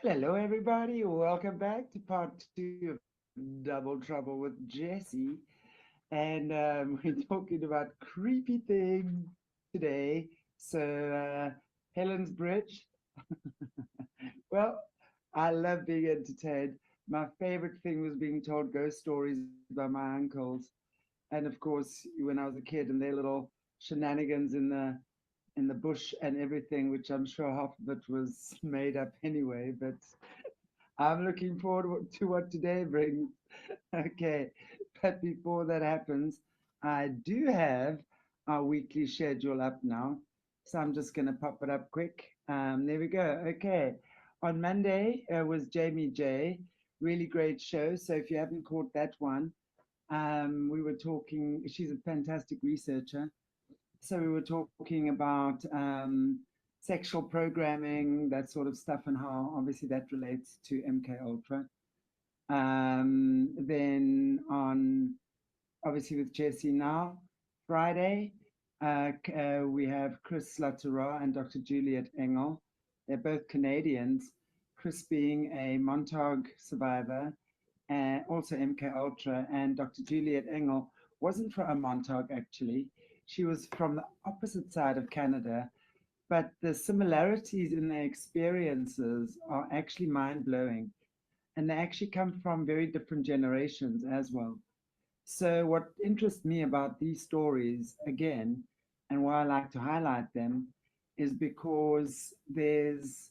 Hello, everybody. Welcome back to part two of Double Trouble with Jessie. And we're talking about creepy things today. So, Helen's Bridge. Well, I love being entertained. My favorite thing was being told ghost stories by my uncles. And of course, when I was a kid and their little shenanigans in the bush and everything, which I'm sure half of it was made up anyway, but I'm looking forward to what today brings. Okay, but before that happens, I do have our weekly schedule up now. So I'm just going to pop it up quick. There we go. Okay. On Monday was Jamie J. Really great show. So if you haven't caught that one, we were talking, she's a fantastic researcher. So we were talking about sexual programming, that sort of stuff, and how obviously that relates to MK Ultra. Then on obviously with Jessie now, Friday, we have Chris Latera and Dr. Juliet Engel. They're both Canadians. Chris being a Montauk survivor, and also MK Ultra, and Dr. Juliet Engel wasn't from a Montauk actually. She was from the opposite side of Canada, but the similarities in their experiences are actually mind blowing, and they actually come from very different generations as well. So, what interests me about these stories, again, and why I like to highlight them, is because there's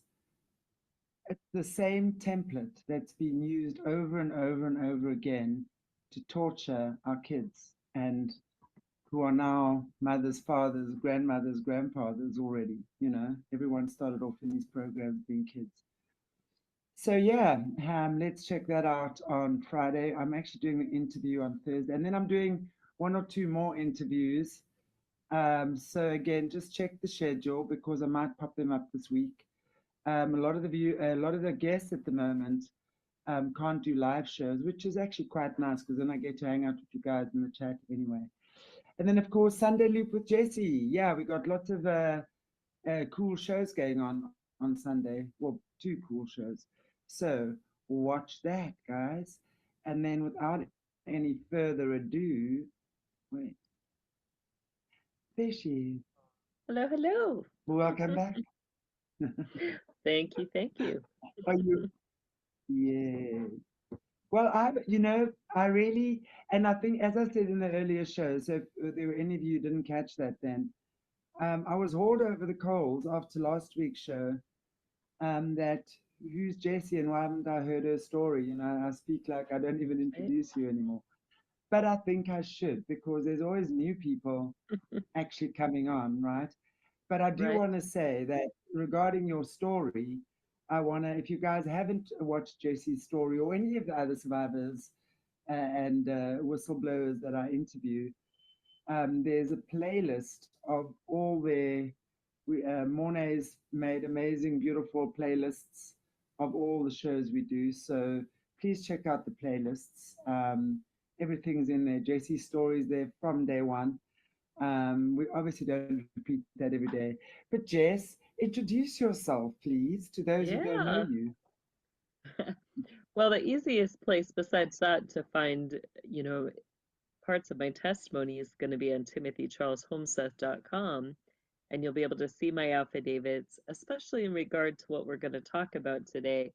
the same template that's been used over and over and over again to torture our kids and who are now mothers, fathers, grandmothers, grandfathers already. Everyone started off in these programs being kids. So yeah, let's check that out on Friday. I'm actually doing an interview on Thursday, and then I'm doing one or two more interviews. So again, just check the schedule because I might pop them up this week. A lot of the guests at the moment can't do live shows, which is actually quite nice because then I get to hang out with you guys in the chat anyway. And then of course Sunday Loop with Jessie. Yeah, we got lots of cool shows going on Sunday. Well, two cool shows. So watch that, guys. And then without any further ado, wait, there she is. Hello, hello. Welcome back. Thank you, thank you. Are you? Yeah. Well, I really, and I think, as I said in the earlier show, so if there were any of you who didn't catch that then, I was hauled over the coals after last week's show. That who's Jessie and why haven't I heard her story? I speak like I don't even Right? introduce you anymore. But I think I should because there's always new people actually coming on, right? But I do Right. want to say that regarding your story, if you guys haven't watched Jessie's story or any of the other survivors and whistleblowers that I interview, there's a playlist of all their. Mornay's made amazing, beautiful playlists of all the shows we do. So please check out the playlists. Everything's in there. JC stories there from day one. We obviously don't repeat that every day. But Jess, introduce yourself, please, to those who don't know Yeah. you. Well, the easiest place besides that to find, you know, parts of my testimony is going to be on timothycharleshomeseth.com, and you'll be able to see my affidavits, especially in regard to what we're going to talk about today,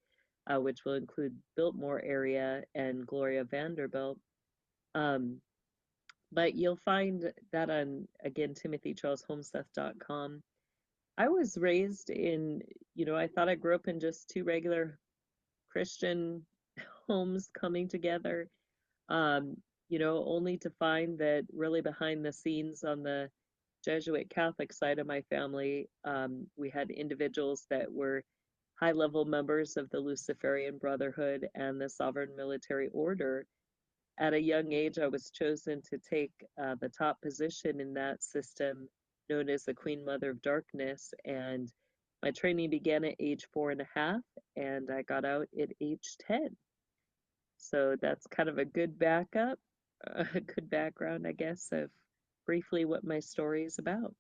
which will include Biltmore area and Gloria Vanderbilt. Um, but you'll find that on, again, timothycharleshomeseth.com. I was raised in, I thought I grew up in just two regular Christian homes coming together, um, only to find that really behind the scenes on the Jesuit Catholic side of my family, we had individuals that were high level members of the Luciferian Brotherhood and the Sovereign Military Order. At a young age, I was chosen to take the top position in that system, known as the Queen Mother of Darkness. And my training began at age 4.5, and I got out at age 10. So that's kind of a good backup, a good background, I guess, of briefly what my story is about.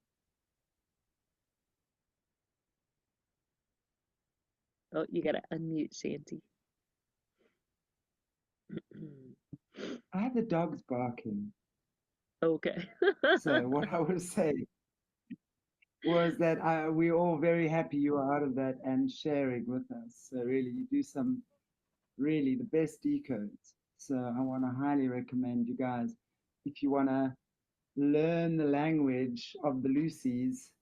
Oh, you gotta unmute, Chanti. I had the dogs barking. Okay. So what I was saying was that we're all very happy you are out of that and sharing with us. So really, you do some really the best decodes. So I want to highly recommend you guys, if you want to learn the language of the Lucy's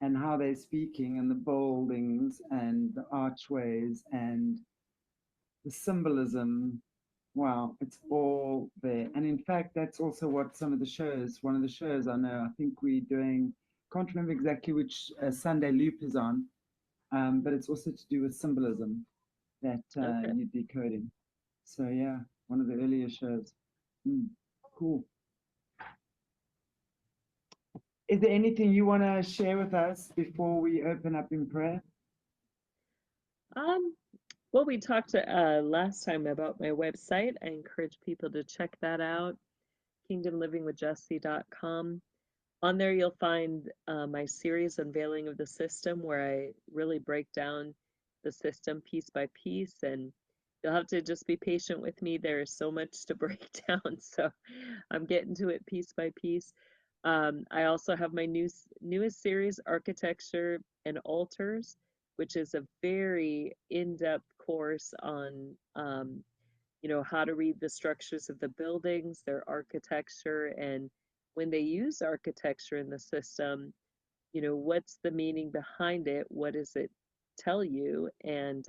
and how they're speaking and the buildings and the archways and the symbolism. Wow, it's all there. And in fact, that's also what some of the shows, one of the shows I know, I think we're doing, can't remember exactly which Sunday loop is on, but it's also to do with symbolism that Okay. you're decoding. So yeah, one of the earlier shows. Cool. Is there anything you want to share with us before we open up in prayer? Well, we talked last time about my website. I encourage people to check that out, kingdomlivingwithjessie.com. On there, you'll find my series, Unveiling of the System, where I really break down the system piece by piece. And you'll have to just be patient with me. There is so much to break down, so I'm getting to it piece by piece. I also have my newest series, Architecture and Altars, which is a very in-depth course on how to read the structures of the buildings, their architecture, and when they use architecture in the system, what's the meaning behind it? What does it tell you? And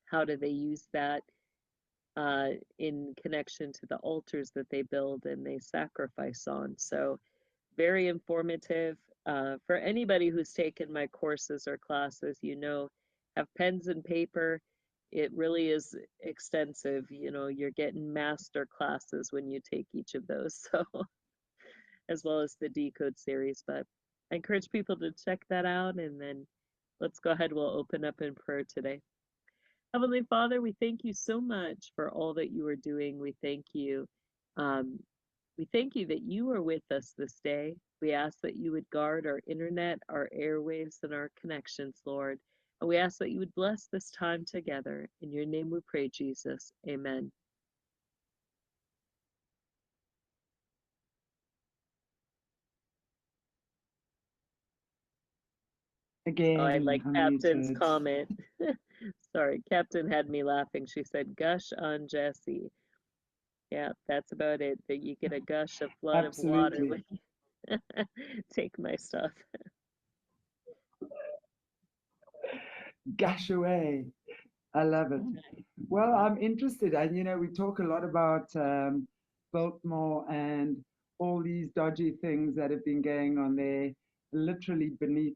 how do they use that in connection to the altars that they build and they sacrifice on? So, very informative. For anybody who's taken my courses or classes, have pens and paper. It really is extensive. You're getting master classes when you take each of those. So, as well as the Decode series. But I encourage people to check that out. And then let's go ahead. We'll open up in prayer today. Heavenly Father, we thank you so much for all that you are doing. We thank you. Um, we thank you that you are with us this day. We ask that you would guard our internet, our airwaves, and our connections, Lord. And we ask that you would bless this time together. In your name we pray, Jesus. Amen. Oh, I Again, like Captain's unmuted. comment. Sorry, Captain had me laughing. She said, gush on Jessie. Yeah, that's about it. That you get a gush, a flood of water Absolutely. when you take my stuff. Gush away. I love it. Well, I'm interested. And, we talk a lot about Biltmore and all these dodgy things that have been going on there, literally beneath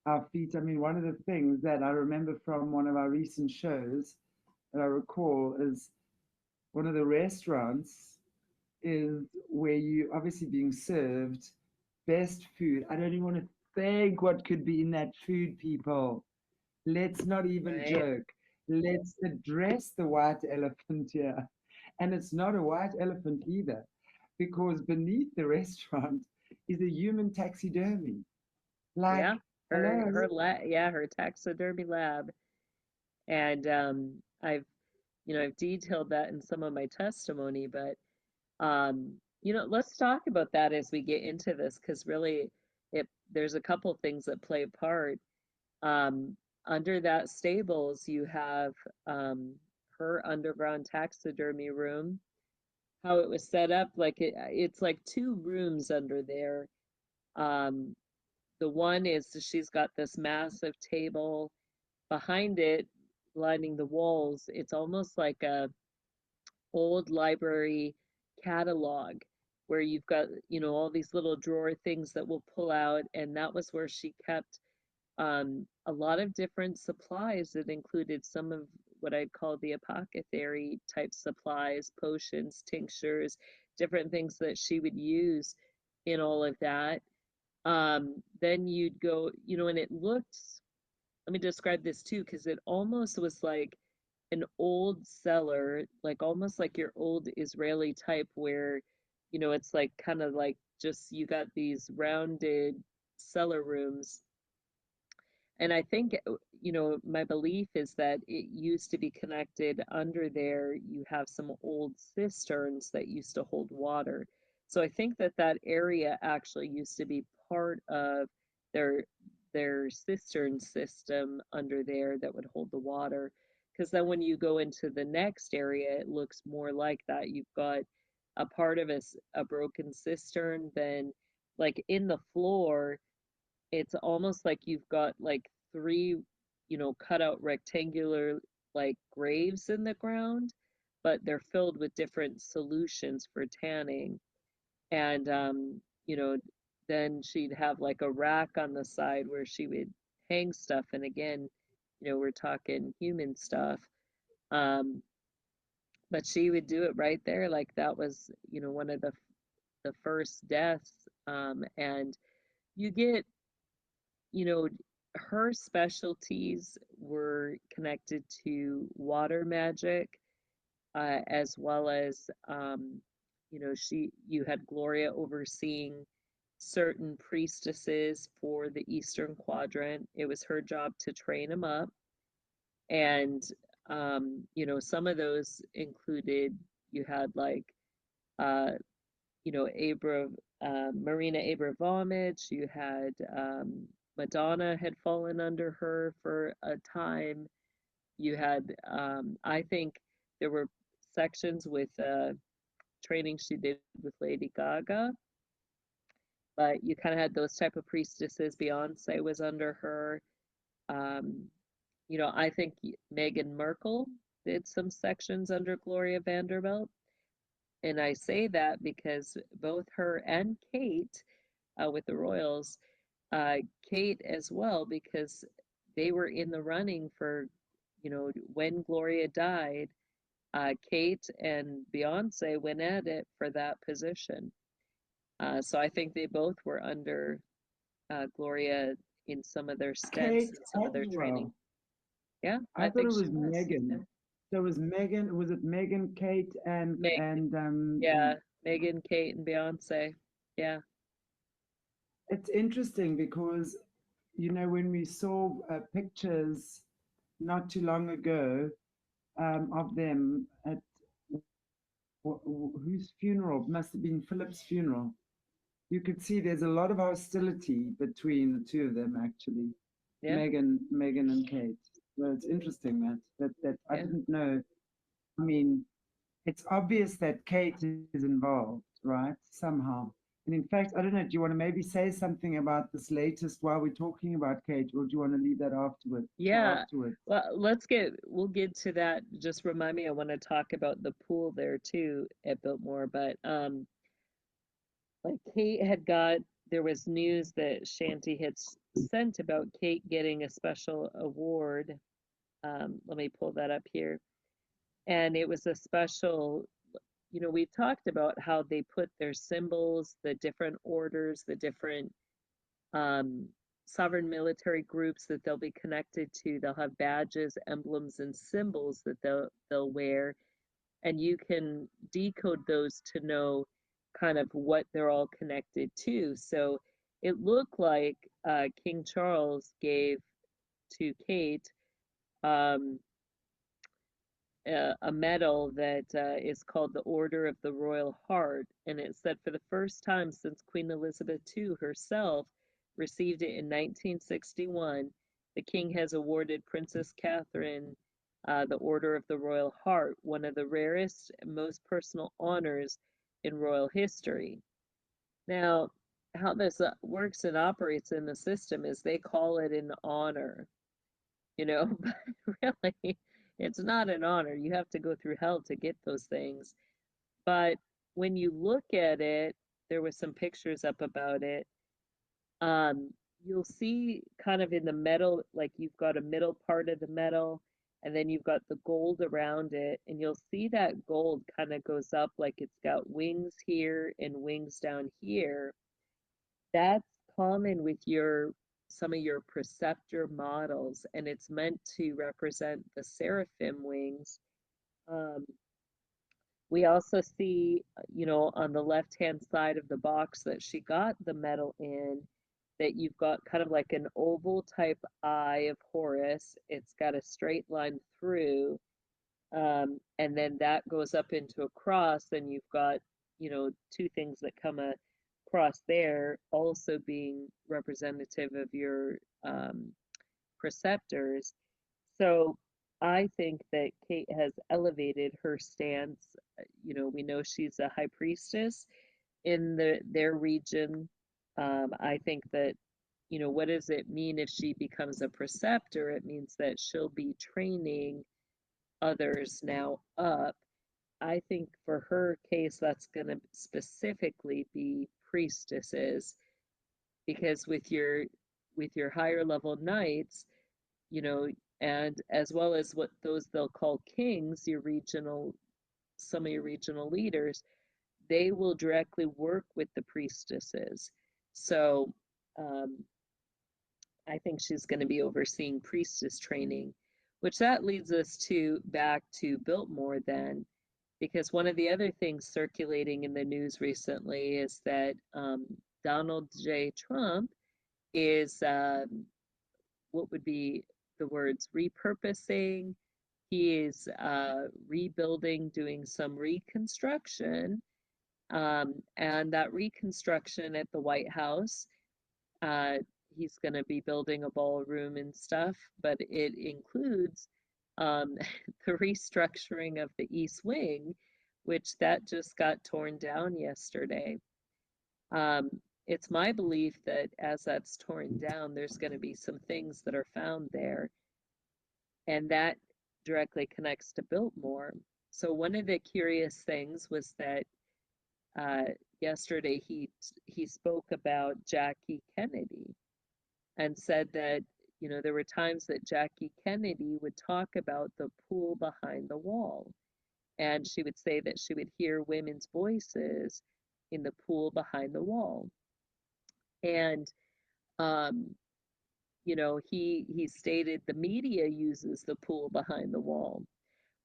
our feet. I mean, one of the things that I remember from one of our recent shows that I recall is one of the restaurants is where you obviously being served best food. I don't even want to think what could be in that food, people. Let's not even Right. joke. Let's address the white elephant here. And it's not a white elephant either, because beneath the restaurant is a human taxidermy. Like, Yeah, hello? her taxidermy lab. And I've detailed that in some of my testimony, but let's talk about that as we get into this, because really there's a couple things that play a part. Um, Under that stables, you have her underground taxidermy room. How it was set up, like it's like two rooms under there. Um, the one is she's got this massive table behind it, lining the walls. It's almost like a old library catalog where you've got, all these little drawer things that will pull out, and that was where she kept a lot of different supplies that included some of what I'd call the apothecary type supplies, potions, tinctures, different things that she would use in all of that. Then you'd go, and it looked, let me describe this too, because it almost was like an old cellar, like almost like your old Israeli type, where, it's like kind of like just you got these rounded cellar rooms, And I think, you know, my belief is that it used to be connected under there. You have some old cisterns that used to hold water. So I think that that area actually used to be part of their their cistern system under there that would hold the water. Because then when you go into the next area, it looks more like that. You've got a part of a broken cistern, then like in the floor it's almost like you've got like three, you know, cut out rectangular like graves in the ground, but they're filled with different solutions for tanning. And you know, then she'd have like a rack on the side where she would hang stuff. And again, you know, we're talking human stuff. Um, but she would do it right there. Like that was, you know, one of the first deaths. And you get, you know, her specialties were connected to water magic, as well as, you know, you had Gloria overseeing certain priestesses for the Eastern Quadrant. It was her job to train them up. And, you know, some of those included, you had like, uh, you know, Marina Abramovich, you had Madonna had fallen under her for a time. You had, I think there were sections with training she did with Lady Gaga, but you kind of had those type of priestesses. Beyonce was under her. Um, you know, I think Meghan Markle did some sections under Gloria Vanderbilt. And I say that because both her and Kate with the Royals, uh, Kate as well, because they were in the running for, you know, when Gloria died, Kate and Beyonce went at it for that position. So I think they both were under Gloria in some of their stints Kate and some of as their training. well. Yeah, I I thought think it she was was. Yeah. Megan. So it was Megan, was it Megan, Kate, and Meg, and yeah, Megan, Kate, and Beyonce. Yeah, it's interesting because, you know, when we saw pictures not too long ago of them at whose funeral? Must have been Philip's funeral. You could see there's a lot of hostility between the two of them, actually, yeah, Megan and Kate. Well, it's interesting that I yeah. didn't know. I mean, it's obvious that Kate is involved, right? Somehow. And in fact, I don't know, do you want to maybe say something about this latest while we're talking about Kate, or do you want to leave that afterward for Yeah, afterwards? well, we'll get to that. Just remind me, I want to talk about the pool there too a bit more. But like Kate had got, there was news that Chanti had sent about Kate getting a special award. Let me pull that up here. And it was a special, you know, we've talked about how they put their symbols, the different orders, the different um, sovereign military groups that they'll be connected to. They'll have badges, emblems, and symbols that they'll wear, and you can decode those to know kind of what they're all connected to. So it looked like King Charles gave to Kate um, a medal that is called the Order of the Royal Heart, and it said for the first time since Queen Elizabeth II herself received it in 1961, the King has awarded Princess Catherine the Order of the Royal Heart, one of the rarest and most personal honors in royal history. Now, how this works and operates in the system is they call it an honor, you know, but really, it's not an honor. You have to go through hell to get those things. But when you look at it, there was some pictures up about it. Um, you'll see kind of in the metal, like you've got a middle part of the metal, and then you've got the gold around it, and you'll see that gold kind of goes up like it's got wings here and wings down here. That's common with your some of your preceptor models, and it's meant to represent the seraphim wings. Um, we also see, you know, on the left hand side of the box that she got the medal in, that you've got kind of like an oval type eye of Horus. It's got a straight line through, and then that goes up into a cross, and you've got, you know, two things that come across there, also being representative of your preceptors. So I think that Kate has elevated her stance. You know, we know she's a high priestess in their region. I think that, you know, what does it mean if she becomes a preceptor? It means that she'll be training others now up. I think for her case, that's going to specifically be priestesses, because with your higher level knights, you know, and as well as what those they'll call kings, your regional, some of your regional leaders, they will directly work with the priestesses. So um, I think she's going to be overseeing priestess training, which that leads us to back to Biltmore then, because one of the other things circulating in the news recently is that Donald J. Trump is what would be the words repurposing. He is rebuilding, doing some reconstruction, and that reconstruction at the White House, uh, he's going to be building a ballroom and stuff, but it includes um, the restructuring of the East Wing, which that just got torn down yesterday. Um, it's my belief that as that's torn down, there's going to be some things that are found there, and that directly connects to Biltmore. So one of the curious things was that yesterday he spoke about Jackie Kennedy and said that, you know, there were times that Jackie Kennedy would talk about the pool behind the wall, and she would say that she would hear women's voices in the pool behind the wall. And um, you know, he stated the media uses the pool behind the wall.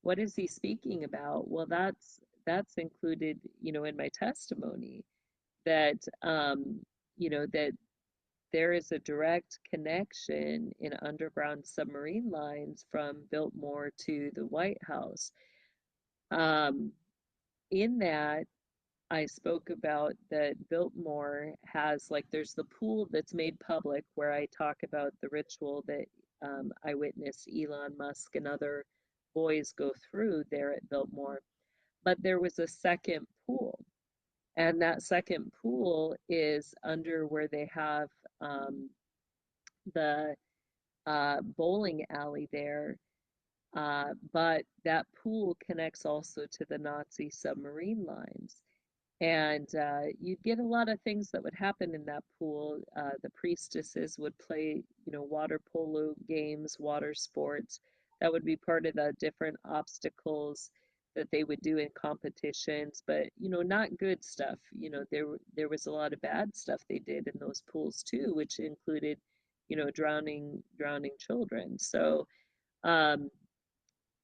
What is he speaking about? Well, that's included, you know, in my testimony, that you know, that there is a direct connection in underground submarine lines from Biltmore to the White House. Um, in that, I spoke about that Biltmore has, like, there's the pool that's made public where I talk about the ritual that I witnessed Elon Musk and other boys go through there at Biltmore. But there was a second pool, and that second pool is under where they have the bowling alley there. But that pool connects also to the Nazi submarine lines. And you'd get a lot of things that would happen in that pool. The priestesses would play, you know, water polo games, water sports. That would be part of the different obstacles that they would do in competitions, but, you know, not good stuff. You know, there was a lot of bad stuff they did in those pools too, which included, you know, drowning children. So um,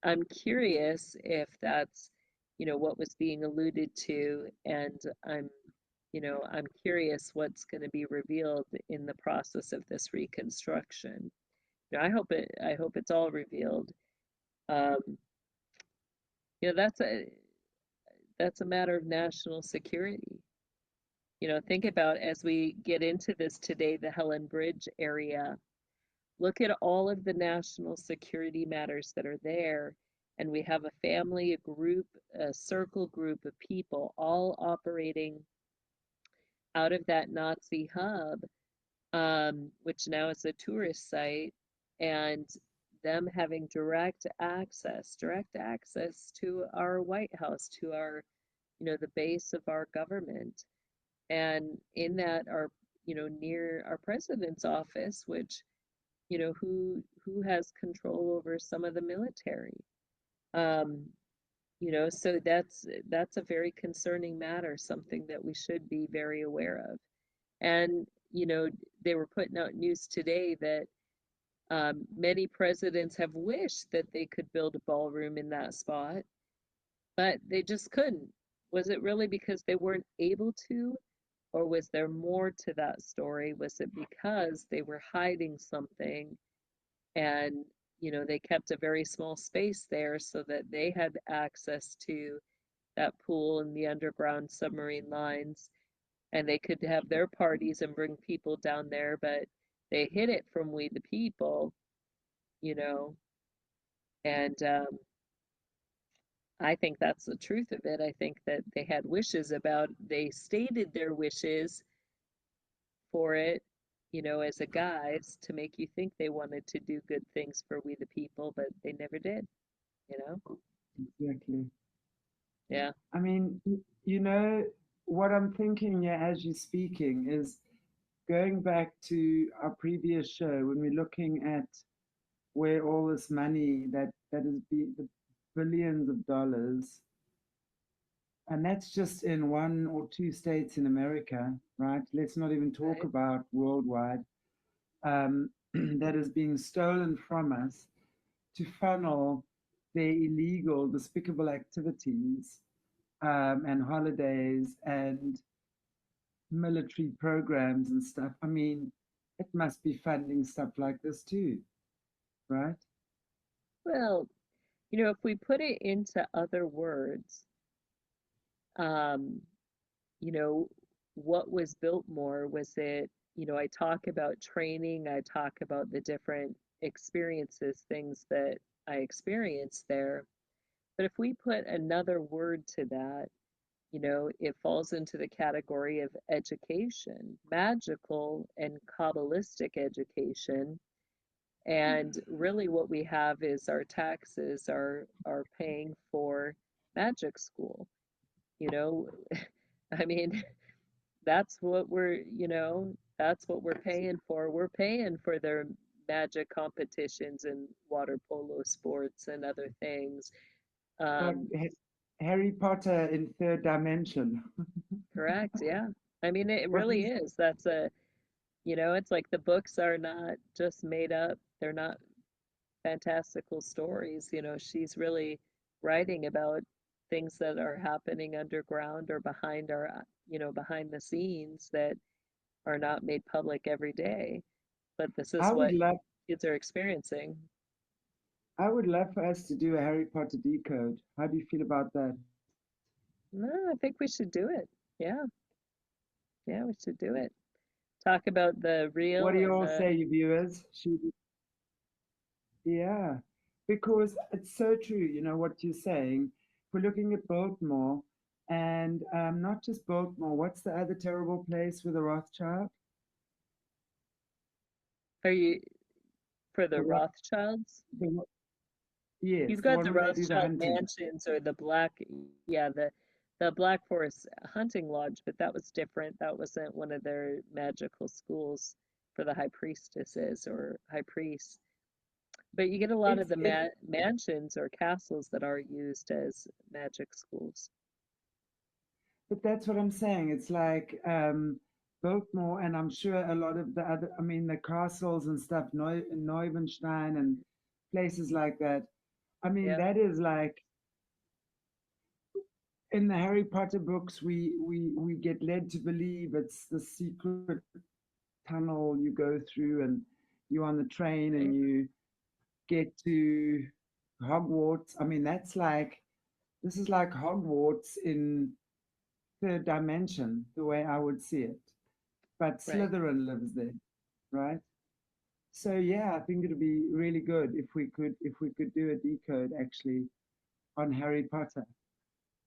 I'm curious if that's, you know, what was being alluded to, and you know, I'm curious what's going to be revealed in the process of this reconstruction. You know, I hope it's all revealed. Um, you know, that's a matter of national security. You know, think about, as we get into this today, the Helen Bridge area. Look at all of the national security matters that are there. And we have a family, a group, a circle group of people all operating out of that Nazi hub, which now is a tourist site, and them having direct access to our White House, to our, you know, the base of our government. And in that are, you know, near our president's office, which, you know, who has control over some of the military. Um, you know, so that's a very concerning matter, something that we should be very aware of. And, you know, they were putting out news today that many presidents have wished that they could build a ballroom in that spot, but they just couldn't. Was it really because they weren't able to? or was there more to that story? Was it because they were hiding something and, they kept a very small space there so that they had access to that pool and the underground submarine lines, and they could have their parties and bring people down there, but they hid it from we the people, you know, and I think that's the truth of it. I think that they had wishes they stated their wishes for it, as a guise to make you think they wanted to do good things for we the people, but they never did, you know? Exactly. Yeah. I mean, what I'm thinking, yeah, as you're speaking, is going back to our previous show when we're looking at where all this money that is the billions of dollars, and that's just in one or two states in America, right? Let's not even talk Right. about worldwide. That is being stolen from us to funnel their illegal, despicable activities and holidays and military programs and stuff. I mean, it must be funding stuff like this too, right? Well, if we put it into other words, um, you know, what was built more? Was it, I talk about training, I talk about the different experiences, things that I experienced there. But if we put another word to that, it falls into the category of education, magical and Kabbalistic education. And really what we have is our taxes are paying for magic school. You know, I mean, that's what we're paying for. We're paying for their magic competitions and water polo sports and other things. Like Um, Harry Potter in third dimension. Correct, yeah. I mean, it What really is is. It's like the books are not just made up. They're not fantastical stories. She's really writing about things that are happening underground or behind the scenes that are not made public every day. But this is I would what love kids are experiencing. I would love for us to do a Harry Potter decode. How do you feel about that? No, I think we should do it. Yeah, yeah, we should do it. Talk about the What real do you and all the, say, you viewers? Yeah, because it's so true, what you're saying. We're looking at Baltimore, and not just Baltimore, what's the other terrible place with the Rothschild? are you for the The what? Rothschilds? The, yes, You've the got one the where they do the Rothschild hunting. mansions or yeah, the Black Forest hunting lodge, but that was different. That wasn't one of their magical schools for the high priestesses or high priests. But you get a lot of the It's mansions or castles that are used as magic schools. But that's what I'm saying. It's like Biltmore, and I'm sure a lot of the other, I mean, the castles and stuff, Neubenstein and places like that. I mean, Yeah, that is like in the Harry Potter books, we get led to believe it's the secret tunnel you go through, and you're on the train and right, you get to Hogwarts. I mean, this is like Hogwarts in third dimension, the way I would see it. But right. Slytherin lives there, right? So yeah, I think it'd be really good if we could do a decode actually on Harry Potter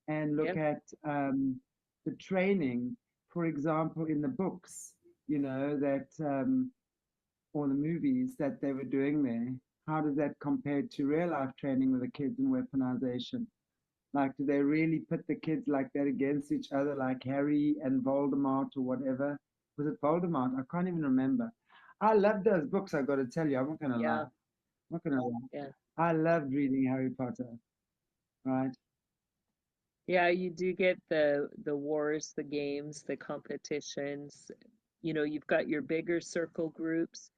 and look Yep, at the training, for example, in the books, that or the movies that they were doing there. How does that compare to real life training with the kids in weaponization? Like, do they really pit the kids like that against each other, like Harry and Voldemort or whatever? Was it Voldemort? I can't even remember. I love those books, I got to tell you. I'm not going to lie. yeah, I'm not going to lie. yeah. I loved reading Harry Potter, right? Yeah, you do get the wars, the games, the competitions. You've got your bigger circle groups.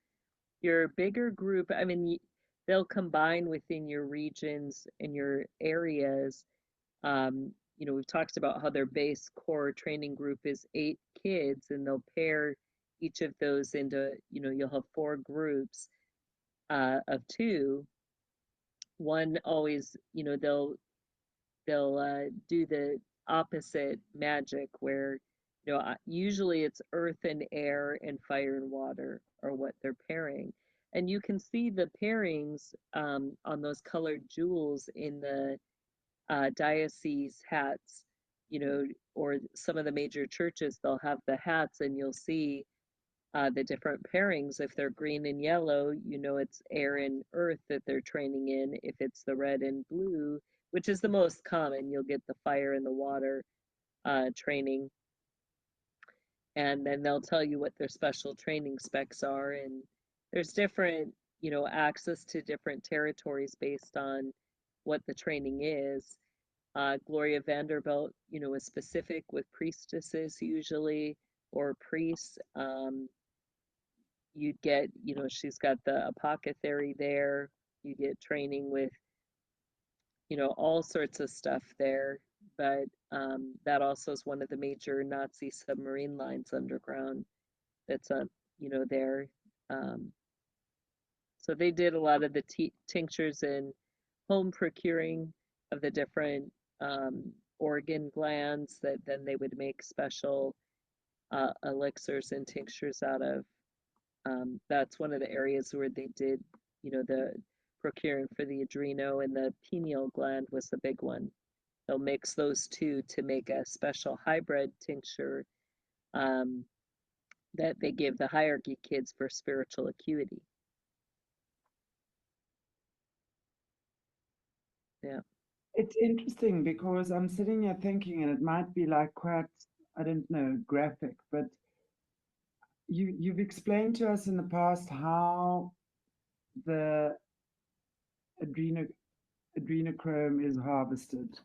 Your bigger group, I mean, they'll combine within your regions and your areas. we've talked about how their base core training group is 8 kids, and they'll pair each of those into, you'll have 4 groups of 2. One always, they'll do the opposite magic where, usually it's earth and air and fire and water are what they're pairing. And you can see the pairings on those colored jewels in the diocese hats, or some of the major churches, they'll have the hats and you'll see the different pairings. If they're green and yellow, it's air and earth that they're training in. If it's the red and blue, which is the most common, you'll get the fire and the water training. And then they'll tell you what their special training specs are. And there's different, access to different territories based on what the training is. Gloria Vanderbilt, is specific with priestesses usually, or priests. You'd get, she's got the apothecary there. You get training with, all sorts of stuff there. But that also is one of the major Nazi submarine lines underground that's there. So they did a lot of the tinctures and home procuring of the different organ glands that then they would make special elixirs and tinctures out of. That's one of the areas where they did, the procuring for the adreno, and the pineal gland was the big one. They'll mix those two to make a special hybrid tincture that they give the hierarchy kids for spiritual acuity. Yeah. It's interesting because I'm sitting here thinking, and it might be like quite, I don't know, graphic, but you've explained to us in the past how the adrenochrome is harvested,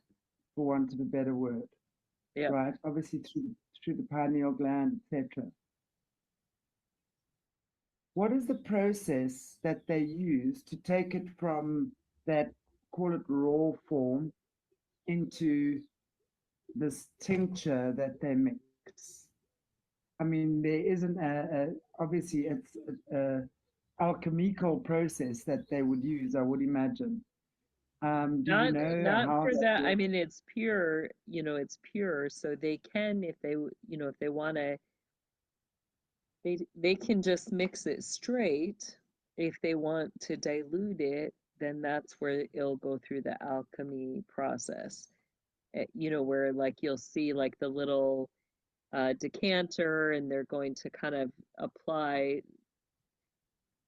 for want of a better word. Yeah. Right? Obviously through the pineal gland, etc. What is the process that they use to take it from that, call it raw form, into this tincture that they mix? I mean, there isn't obviously it's a alchemical process that they would use, I would imagine. Do you know Not how for that. I works? mean, it's pure, it's pure. So they can, if they, if they want to, they can just mix it straight. If they want to dilute it, then that's where it'll go through the alchemy process. Where like you'll see like the little decanter, and they're going to kind of apply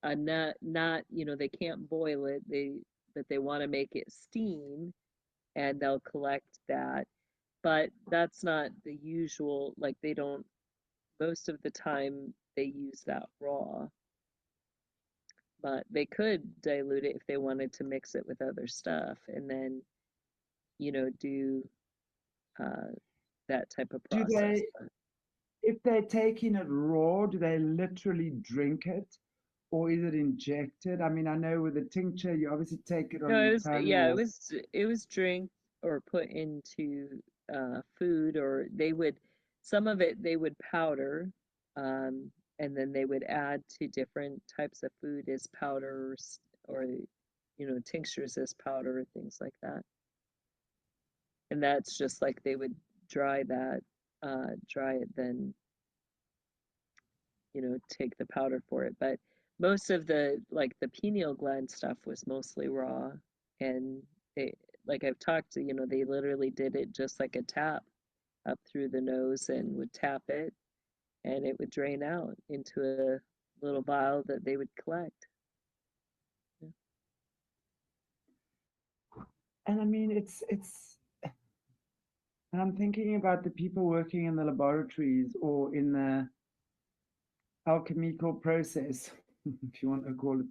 a not, they can't boil it, but they want to make it steam, and they'll collect that. But that's not the usual, like they don't, most of the time they use that raw. But they could dilute it if they wanted to mix it with other stuff, and then, do that type of Do process. they, if they're taking it raw, do they literally drink it, or is it injected? I mean, I know with a tincture, you obviously take it on No, your it was, tongue, yeah, or it was drink or put into food, or they would, some of it they would powder, and then they would add to different types of food as powders, or tinctures as powder, things like that. And that's just like they would dry that, dry it, then take the powder for it. But most of the, like the pineal gland stuff was mostly raw, and they, like I've talked to, they literally did it just like a tap up through the nose, and would tap it, and it would drain out into a little vial that they would collect. Yeah. and I mean, it's, and I'm thinking about the people working in the laboratories or in the alchemical process, if you want to call it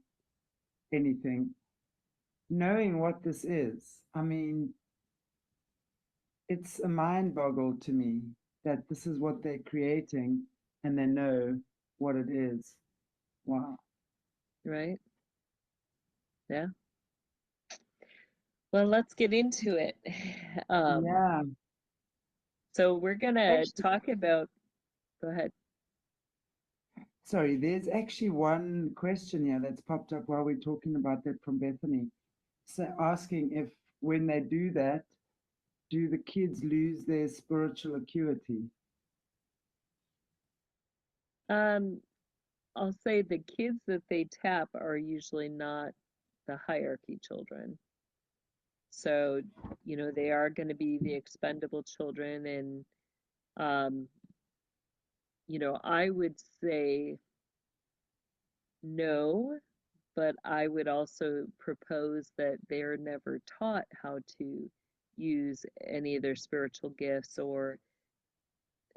anything, knowing what this is. I mean, it's a mind boggle to me that this is what they're creating and they know what it is. Wow. Right? Yeah. Well, let's get into it. Yeah. So we're gonna Actually, talk about, go ahead. sorry, there's actually one question here that's popped up while we're talking about that from Bethany. So asking if when they do that, do the kids lose their spiritual acuity? Um, I'll say the kids that they tap are usually not the hierarchy children. So, you know, they are going to be the expendable children. And, um, you know, I would say no, but I would also propose that they're never taught how to use any of their spiritual gifts, or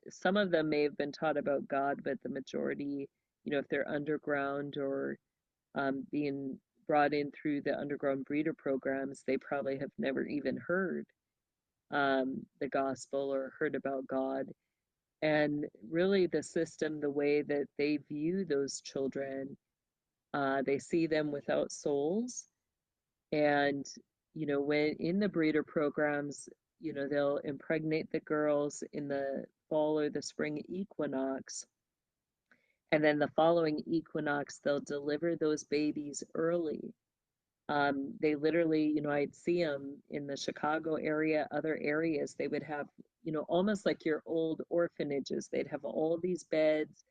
some of them may have been taught about God, but the majority, you know, if they're underground or being brought in through the underground breeder programs, they probably have never even heard the gospel or heard about God. And really, the system, the way that they view those children, they see them without souls. And, you know, when in the breeder programs, you know, they'll impregnate the girls in the fall or the spring equinox. And then the following equinox, they'll deliver those babies early. They literally, you know, I'd see them in the Chicago area, other areas. They would have, you know, almost like your old orphanages. They'd have all these beds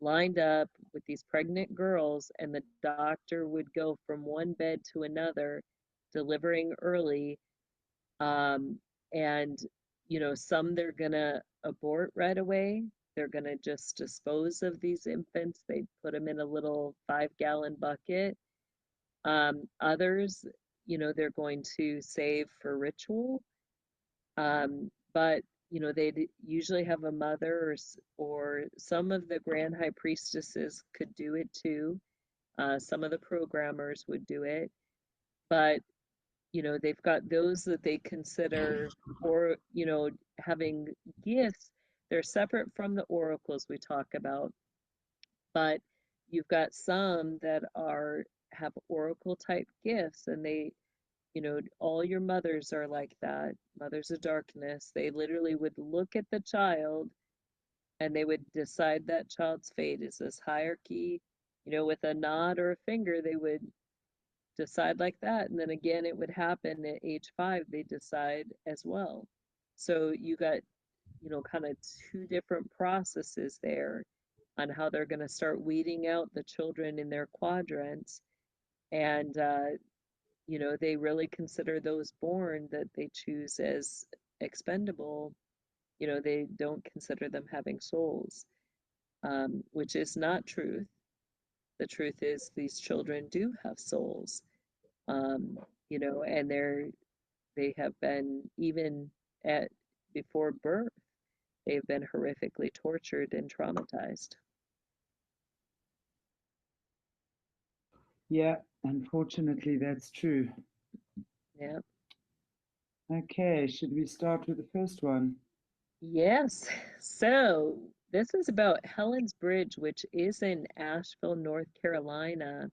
lined up with these pregnant girls, and the doctor would go from one bed to another, delivering early. Um, and, you know, some they're gonna abort right away. They're gonna just dispose of these infants. They put them in a little 5-gallon bucket. Others, you know, they're going to save for ritual. But you know, they'd usually have a mother, or some of the grand high priestesses could do it too. Some of the programmers would do it, but you know, they've got those that they consider, or you know, having gifts. They're separate from the oracles we talk about, but you've got some that are have oracle type gifts, and they, you know, all your mothers are like that, mothers of darkness. They literally would look at the child and they would decide that child's fate. Is this hierarchy? You know, with a nod or a finger, they would decide like that. And then again, it would happen at age 5, they decide as well. So you got, you know, kind of two different processes there on how they're going to start weeding out the children in their quadrants. And, you know, they really consider those born that they choose as expendable. You know, they don't consider them having souls, which is not truth. The truth is these children do have souls, um, you know, and they have been, even at before birth, they've been horrifically tortured and traumatized. Yeah, unfortunately, that's true. Yeah. Okay, should we start with the first one? Yes. So this is about Helen's Bridge, which is in Asheville, North Carolina.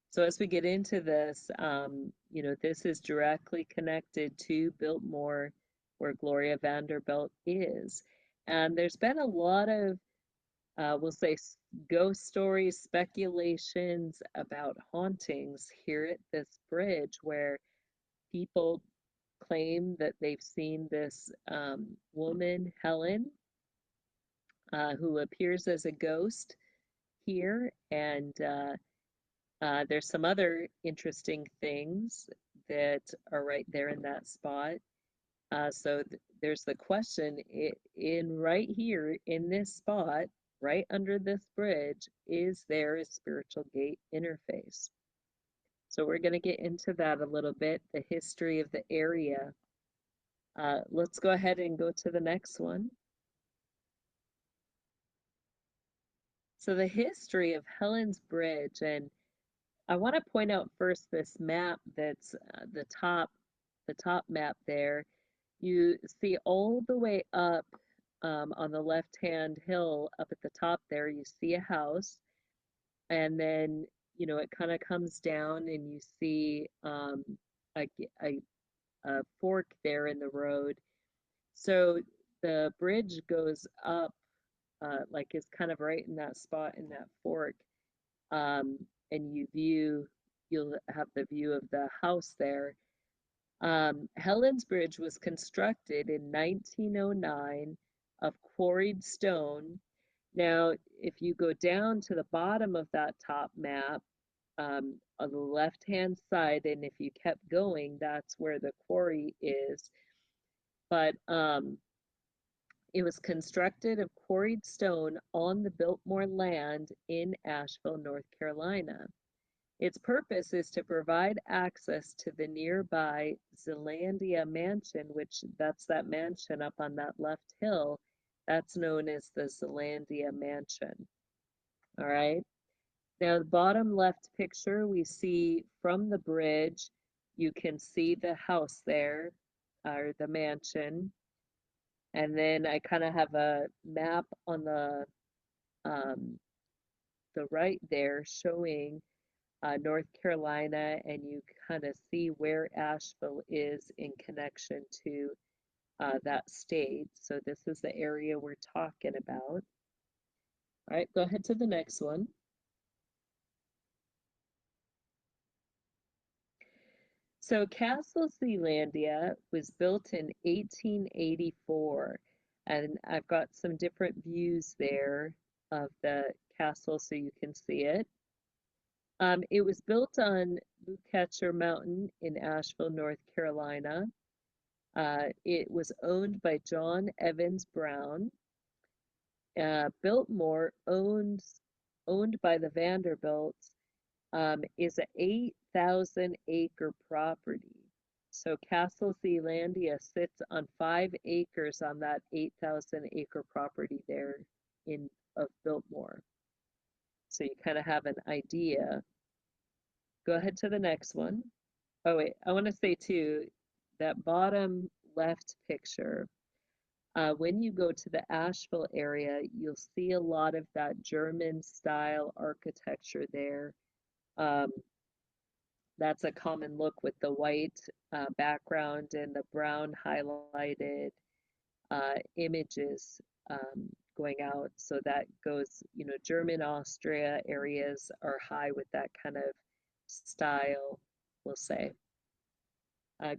So as we get into this, you know, this is directly connected to Biltmore, where Gloria Vanderbilt is. And there's been a lot of, we'll say, ghost stories, speculations about hauntings here at this bridge, where people claim that they've seen this woman, Helen, who appears as a ghost here. And there's some other interesting things that are right there in that spot. So there's the question in right here in this spot, right under this bridge, is there a spiritual gate interface? So we're going to get into that a little bit, the history of the area. Let's go ahead and go to the next one. So the history of Helen's Bridge, and I want to point out first this map that's the top map there. You see all the way up on the left-hand hill up at the top there, you see a house, and then, you know, it kind of comes down and you see a, a fork there in the road. So the bridge goes up, like it's kind of right in that spot in that fork, um, and you'll have the view of the house there. Helen's Bridge was constructed in 1909 of quarried stone. Now, if you go down to the bottom of that top map, on the left-hand side, and if you kept going, that's where the quarry is. But it was constructed of quarried stone on the Biltmore land in Asheville, North Carolina. Its purpose is to provide access to the nearby Zealandia Mansion, which that's that mansion up on that left hill. That's known as the Zealandia Mansion. All right. Now, the bottom left picture, we see from the bridge, you can see the house there, or the mansion. And then I kind of have a map on the right there showing North Carolina, and you kind of see where Asheville is in connection to that state. So this is the area we're talking about. All right, go ahead to the next one. So Castle Zealandia was built in 1884, and I've got some different views there of the castle so you can see it. It was built on Bootcatcher Mountain in Asheville, North Carolina. It was owned by John Evans Brown. Biltmore, owned by the Vanderbilts, is an 8,000-acre property. So Castle Zealandia sits on 5 acres on that 8,000-acre property there of Biltmore. So you kind of have an idea. Go ahead to the next one. Oh wait, I want to say too, that bottom left picture, when you go to the Asheville area, you'll see a lot of that German style architecture there. That's a common look with the white background and the brown highlighted images going out. So that goes, German, Austria areas are high with that kind of style, we'll say.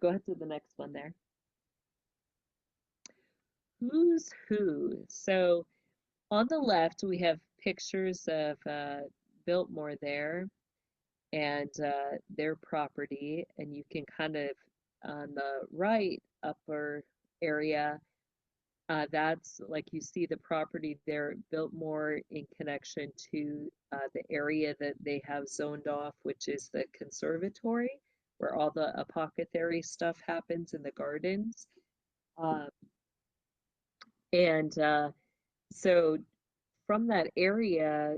Go ahead to the next one there. Who's who? So on the left, we have pictures of Biltmore there and their property, and you can kind of, on the right upper area, that's like you see the property there built more in connection to the area that they have zoned off, which is the conservatory, where all the apothecary stuff happens in the gardens. And so from that area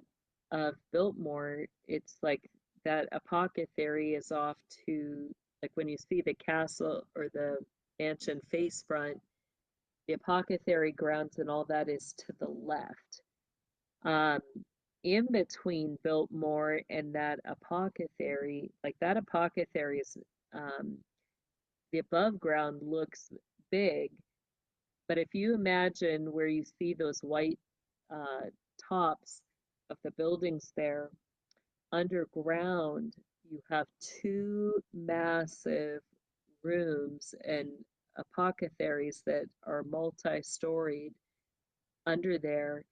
of Biltmore, it's like that apothecary is off to, like when you see the castle or the mansion face front, the apothecary grounds and all that is to the left. In between Biltmore and that apothecary, like that apothecary is, the above ground looks big, but if you imagine where you see those white tops of the buildings there, underground, you have 2 massive rooms and apothecaries that are multi-storied under there.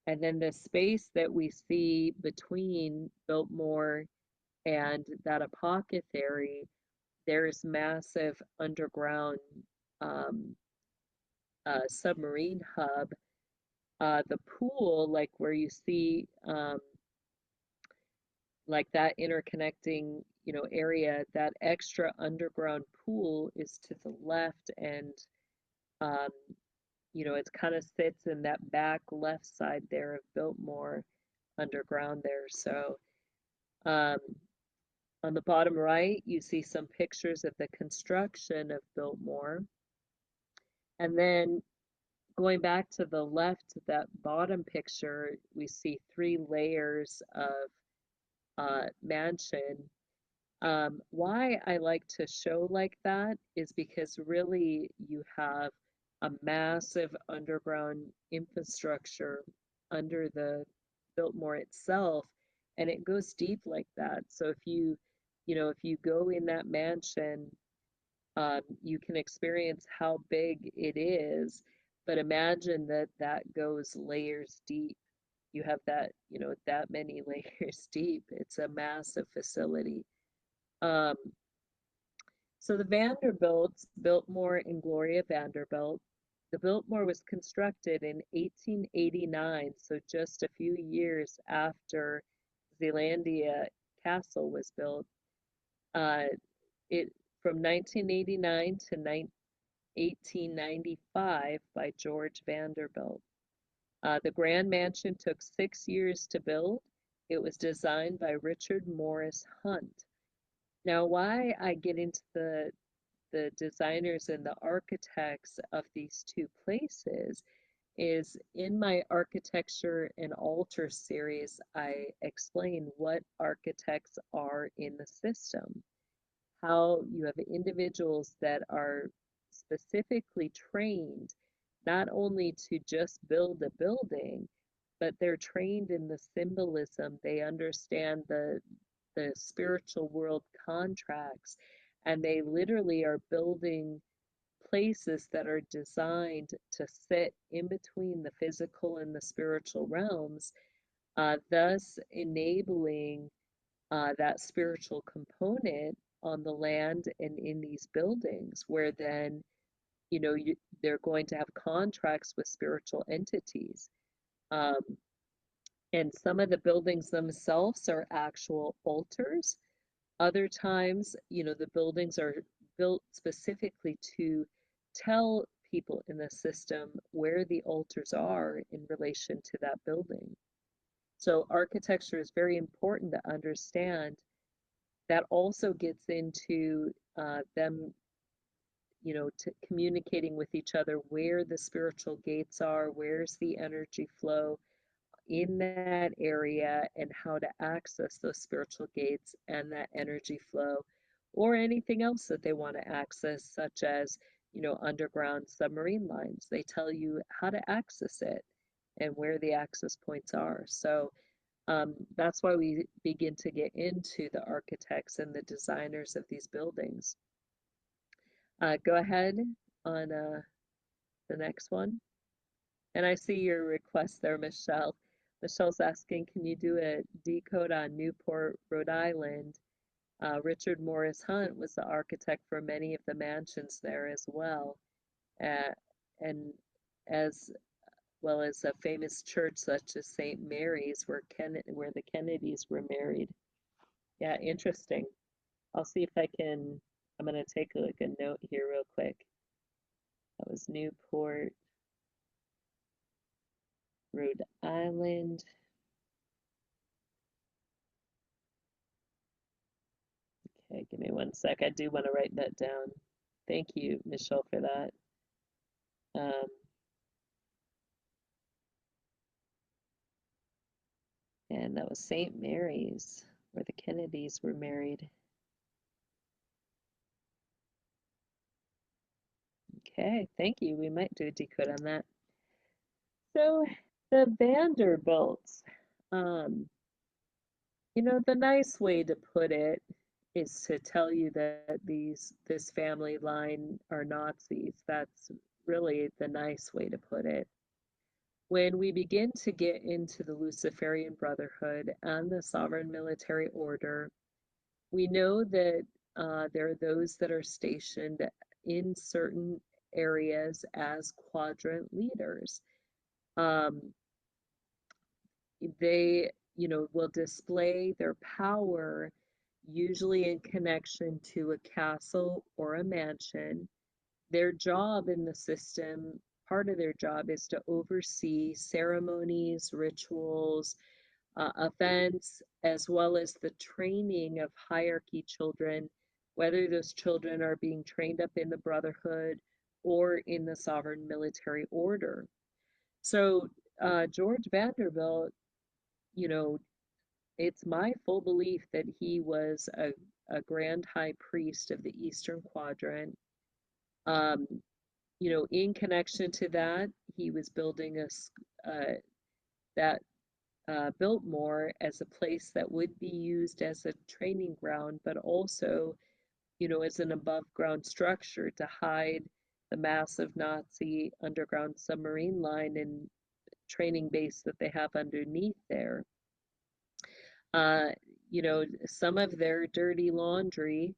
And then the space that we see between Biltmore and that apothecary, there's massive underground submarine hub. The pool, like where you see like that interconnecting, area, that extra underground pool is to the left, and it kind of sits in that back left side there of Biltmore underground there. So on the bottom right, you see some pictures of the construction of Biltmore. And then going back to the left, that bottom picture, we see 3 layers of mansion. Why I like to show like that is because really you have a massive underground infrastructure under the Biltmore itself, and it goes deep like that. So if you go in that mansion, you can experience how big it is, but imagine that that goes layers deep. You have that many layers deep. It's a massive facility. Um, so the Vanderbilts, Biltmore and Gloria Vanderbilt, the Biltmore was constructed in 1889, so just a few years after Zealandia Castle was built. Uh, it from 1989 to 1895 by George Vanderbilt. The Grand Mansion took 6 years to build. It was designed by Richard Morris Hunt. Now, why I get into the designers and the architects of these two places is in my architecture and altar series, I explain what architects are in the system, how you have individuals that are specifically trained not only to just build a building, but they're trained in the symbolism. They understand the spiritual world contracts, and they literally are building places that are designed to sit in between the physical and the spiritual realms, thus enabling that spiritual component on the land and in these buildings, where then they're going to have contracts with spiritual entities. Um, and some of the buildings themselves are actual altars. Other times, the buildings are built specifically to tell people in the system where the altars are in relation to that building. So architecture is very important to understand. That also gets into them, communicating with each other where the spiritual gates are, where's the energy flow in that area, and how to access those spiritual gates and that energy flow, or anything else that they want to access, such as, underground submarine lines. They tell you how to access it and where the access points are. So that's why we begin to get into the architects and the designers of these buildings. Go ahead on the next one. And I see your request there, Michelle. Michelle's asking, can you do a decode on Newport, Rhode Island? Richard Morris Hunt was the architect for many of the mansions there as well, and as well as a famous church such as St. Mary's, where the Kennedys were married. Yeah, interesting. I'll see if I can. I'm gonna take a note here real quick. That was Newport, Rhode Island. Okay, give me 1 sec. I do want to write that down. Thank you, Michelle, for that. And that was St. Mary's, where the Kennedys were married. Okay, thank you. We might do a decode on that. So the Vanderbilts, the nice way to put it is to tell you that this family line are Nazis. That's really the nice way to put it. When we begin to get into the Luciferian Brotherhood and the Sovereign Military Order, we know that there are those that are stationed in certain areas as quadrant leaders. They, will display their power usually in connection to a castle or a mansion. Their job in the system, part of their job is to oversee ceremonies, rituals, events, as well as the training of hierarchy children, whether those children are being trained up in the Brotherhood or in the Sovereign Military Order. So George Vanderbilt, it's my full belief that he was a Grand High Priest of the Eastern Quadrant. you know, in connection to that, he was building that Biltmore as a place that would be used as a training ground, but also, you know, as an above ground structure to hide the massive Nazi underground submarine line and training base that they have underneath there. Uh, you know, some of their dirty laundry,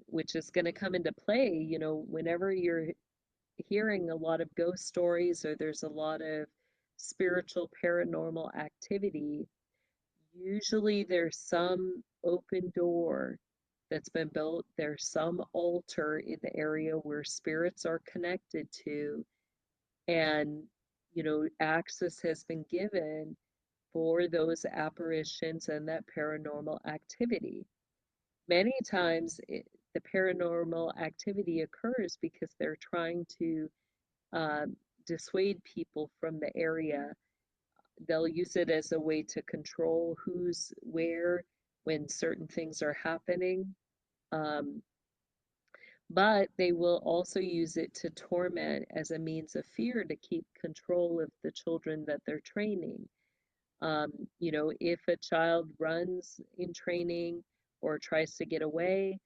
which is going to come into play, you know, whenever you're hearing a lot of ghost stories or there's a lot of spiritual paranormal activity, usually there's some open door that's been built, there's some altar in the area where spirits are connected to, and you know, access has been given for those apparitions and that paranormal activity. Many times the paranormal activity occurs because they're trying to dissuade people from the area. They'll use it as a way to control who's where when certain things are happening. Um, but they will also use it to torment as a means of fear to keep control of the children that they're training. You know, if a child runs in training or tries to get away,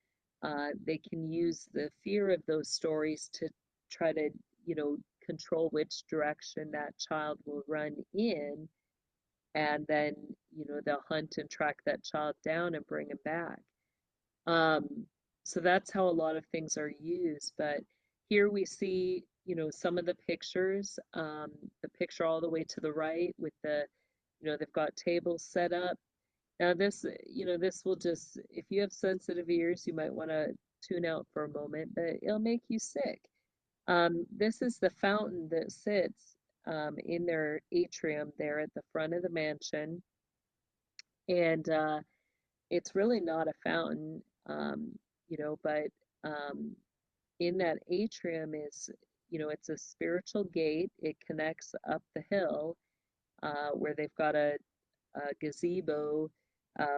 they can use the fear of those stories to try to, you know, control which direction that child will run in. And then, you know, they'll hunt and track that child down and bring him back. Um, so that's how a lot of things are used. But here we see, you know, some of the pictures, the picture all the way to the right with the, you know, they've got tables set up. Now this, you know, this will just, if you have sensitive ears, you might want to tune out for a moment, but it'll make you sick. This is the fountain that sits in their atrium there at the front of the mansion. And it's really not a fountain, you know, but um, in that atrium is, you know, it's a spiritual gate. It connects up the hill where they've got a gazebo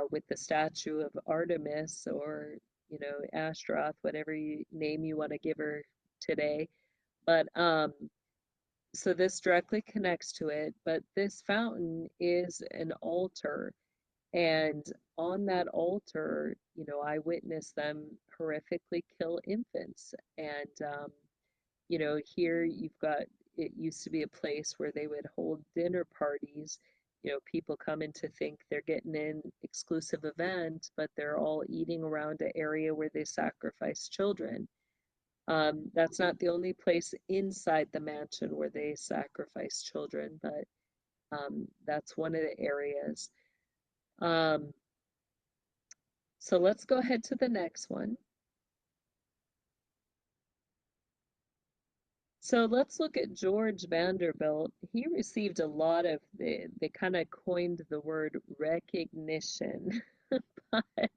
with the statue of Artemis or, you know, Ashtaroth, whatever name you want to give her today. But so this directly connects to it, but this fountain is an altar. And on that altar, you know, I witnessed them horrifically kill infants. And, you know, here you've got, it used to be a place where they would hold dinner parties. You know, people come in to think they're getting an exclusive event, but they're all eating around an area where they sacrifice children. That's not the only place inside the mansion where they sacrifice children, but that's one of the areas. Um, so let's go ahead to the next one. So let's look at George Vanderbilt. He received a lot of, they kind of coined the word recognition, but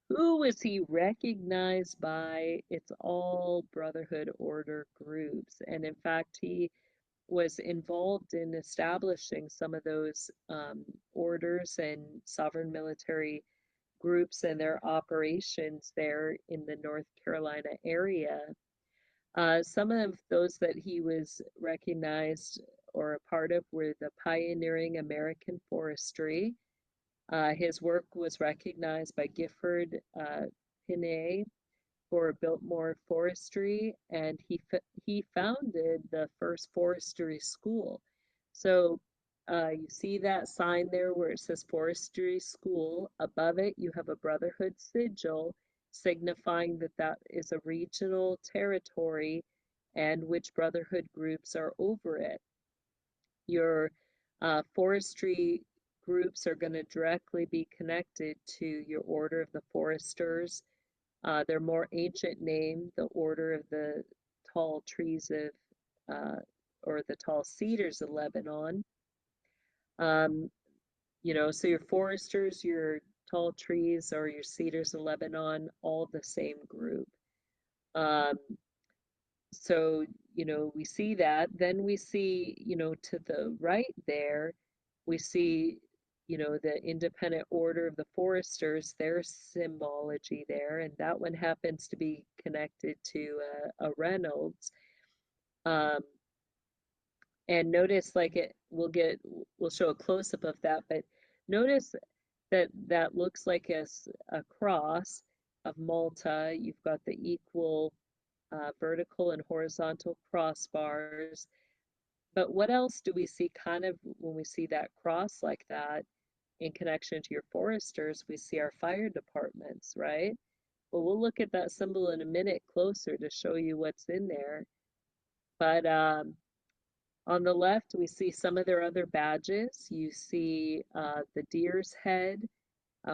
who was he recognized by? It's all Brotherhood Order groups. And in fact, he was involved in establishing some of those orders and sovereign military groups and their operations there in the North Carolina area. Some of those that he was recognized or a part of were the pioneering American forestry. His work was recognized by Gifford Pinay for Biltmore Forestry, and he founded the first forestry school. So you see that sign there where it says Forestry School. Above it, you have a Brotherhood sigil signifying that that is a regional territory and which Brotherhood groups are over it. Your forestry groups are going to directly be connected to your Order of the Foresters. Their more ancient name, the Order of the Tall Trees of, or the Tall Cedars of Lebanon. You know, so your foresters, your tall trees, or your cedars of Lebanon, all the same group. Um, so, you know, we see that. Then we see, you know, to the right there, we see you know, the Independent Order of the Foresters, their symbology there, and that one happens to be connected to a Reynolds. Um, and notice like we'll show a close-up of that, but notice that that looks like a cross of Malta. You've got the equal vertical and horizontal crossbars. But what else do we see kind of when we see that cross like that in connection to your foresters? We see our fire departments, right? Well, we'll look at that symbol in a minute closer to show you what's in there. But on the left, we see some of their other badges. You see the deer's head,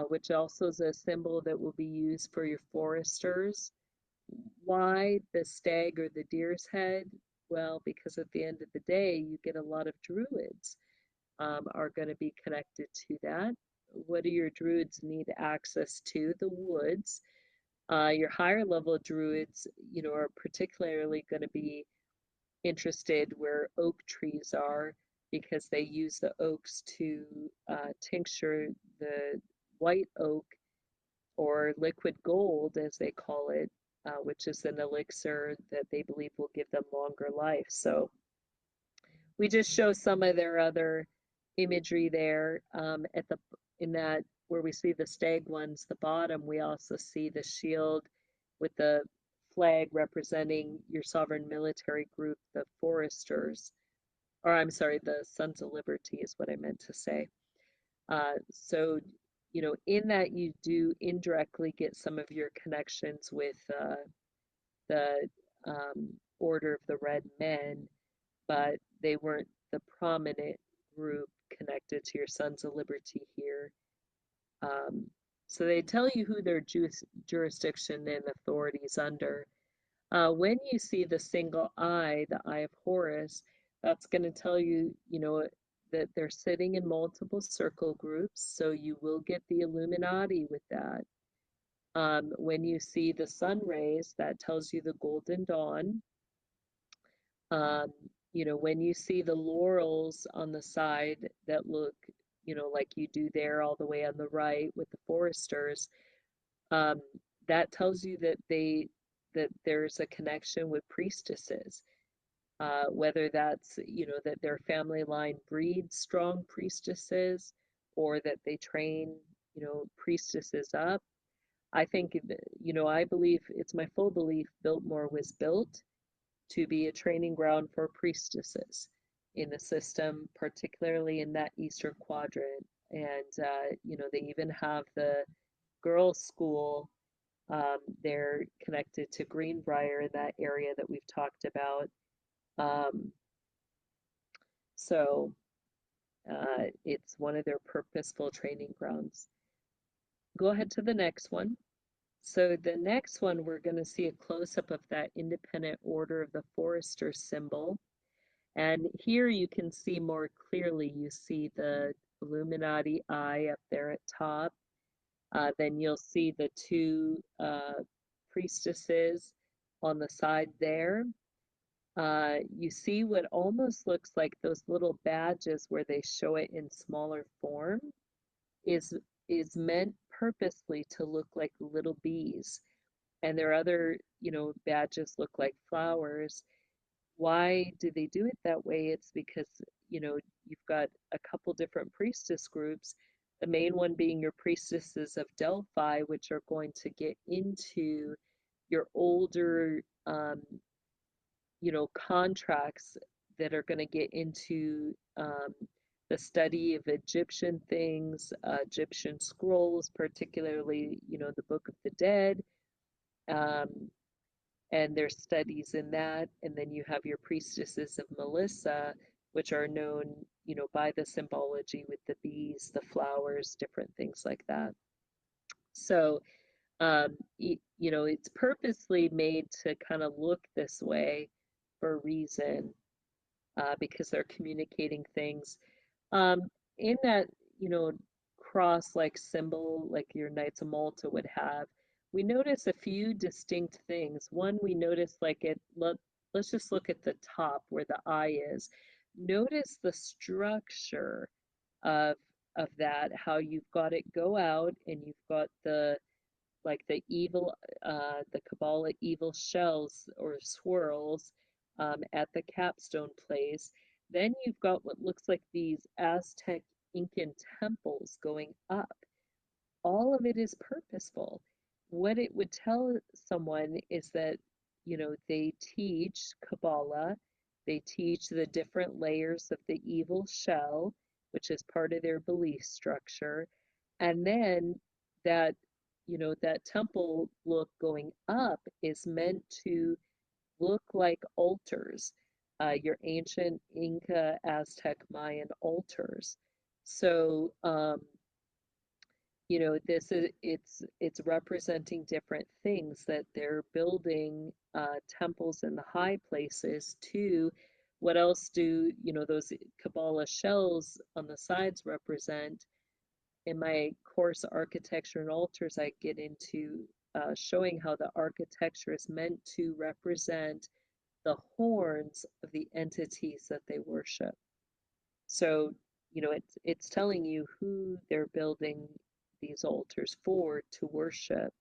which also is a symbol that will be used for your foresters. Why the stag or the deer's head? Well, because at the end of the day, you get a lot of druids are going to be connected to that. What do your druids need access to? The woods. Your higher level druids, you know, are particularly going to be interested where oak trees are because they use the oaks to tincture the white oak or liquid gold, as they call it, which is an elixir that they believe will give them longer life. So we just show some of their other imagery there. In that where we see the stag ones, the bottom, we also see the shield with the flag representing your sovereign military group, the Foresters, or I'm sorry, the Sons of Liberty is what I meant to say. So, you know, in that you do indirectly get some of your connections with the Order of the Red Men, but they weren't the prominent group connected to your Sons of Liberty here. So they tell you who their jurisdiction and authority is under. When you see the single eye, the Eye of Horus, that's going to tell you, you know, that they're sitting in multiple circle groups, so you will get the Illuminati with that. When you see the sun rays, that tells you the Golden Dawn. You know, when you see the laurels on the side that look, you know, like you do there all the way on the right with the foresters, that tells you that there's a connection with priestesses. Whether that's, you know, that their family line breeds strong priestesses or that they train, you know, priestesses up. I think, you know, I believe it's my full belief Biltmore was built to be a training ground for priestesses in the system, particularly in that eastern quadrant. And, you know, they even have the girls' school. They're connected to Greenbrier in that area that we've talked about. So it's one of their purposeful training grounds. Go ahead to the next one. So the next one, we're going to see a close-up of that Independent Order of the Forester symbol. And here you can see more clearly, you see the Illuminati eye up there at top. Then you'll see the two priestesses on the side there. You see what almost looks like those little badges where they show it in smaller form is meant purposely to look like little bees. And their other, you know, badges look like flowers. Why do they do it that way? It's because, you know, you've got a couple different priestess groups, the main one being your priestesses of Delphi, which are going to get into your older, you know, contracts that are going to get into the study of Egyptian things, Egyptian scrolls, particularly, you know, the Book of the Dead. And there's studies in that. And then you have your priestesses of Melissa, which are known, you know, by the symbology with the bees, the flowers, different things like that. So, you know, it's purposely made to kind of look this way for a reason, because they're communicating things. In that, you know, cross-like symbol, like your Knights of Malta would have, we notice a few distinct things. One, we notice like let's just look at the top where the eye is. Notice the structure of of that, how you've got it go out and you've got the evil, the Kabbalah evil shells or swirls at the capstone place. Then you've got what looks like these Aztec Incan temples going up. All of it is purposeful. What it would tell someone is that, they teach Kabbalah, they teach the different layers of the evil shell, which is part of their belief structure. And then that, that temple look going up is meant to look like altars, your ancient Inca, Aztec, Mayan altars. So, this is it's representing different things that they're building temples in the high places to. What else do those Kabbalah shells on the sides represent? In my course, Architecture and Altars, I get into showing how the architecture is meant to represent the horns of the entities that they worship. So, it's telling you who they're building these altars for to worship,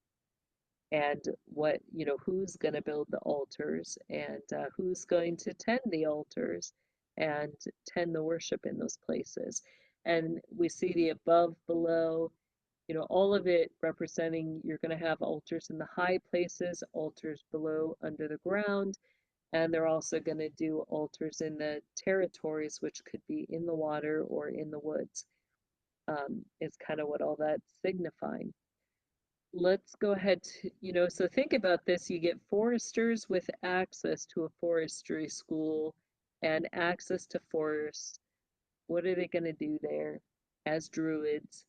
and what, who's going to build the altars, and who's going to tend the altars and tend the worship in those places. And we see the above, below, all of it representing you're going to have altars in the high places, altars below under the ground, and they're also going to do altars in the territories, which could be in the water or in the woods. Is kind of what all that's signifying. Let's go ahead to, so think about this. You get foresters with access to a forestry school and access to forests. What are they going to do there as druids?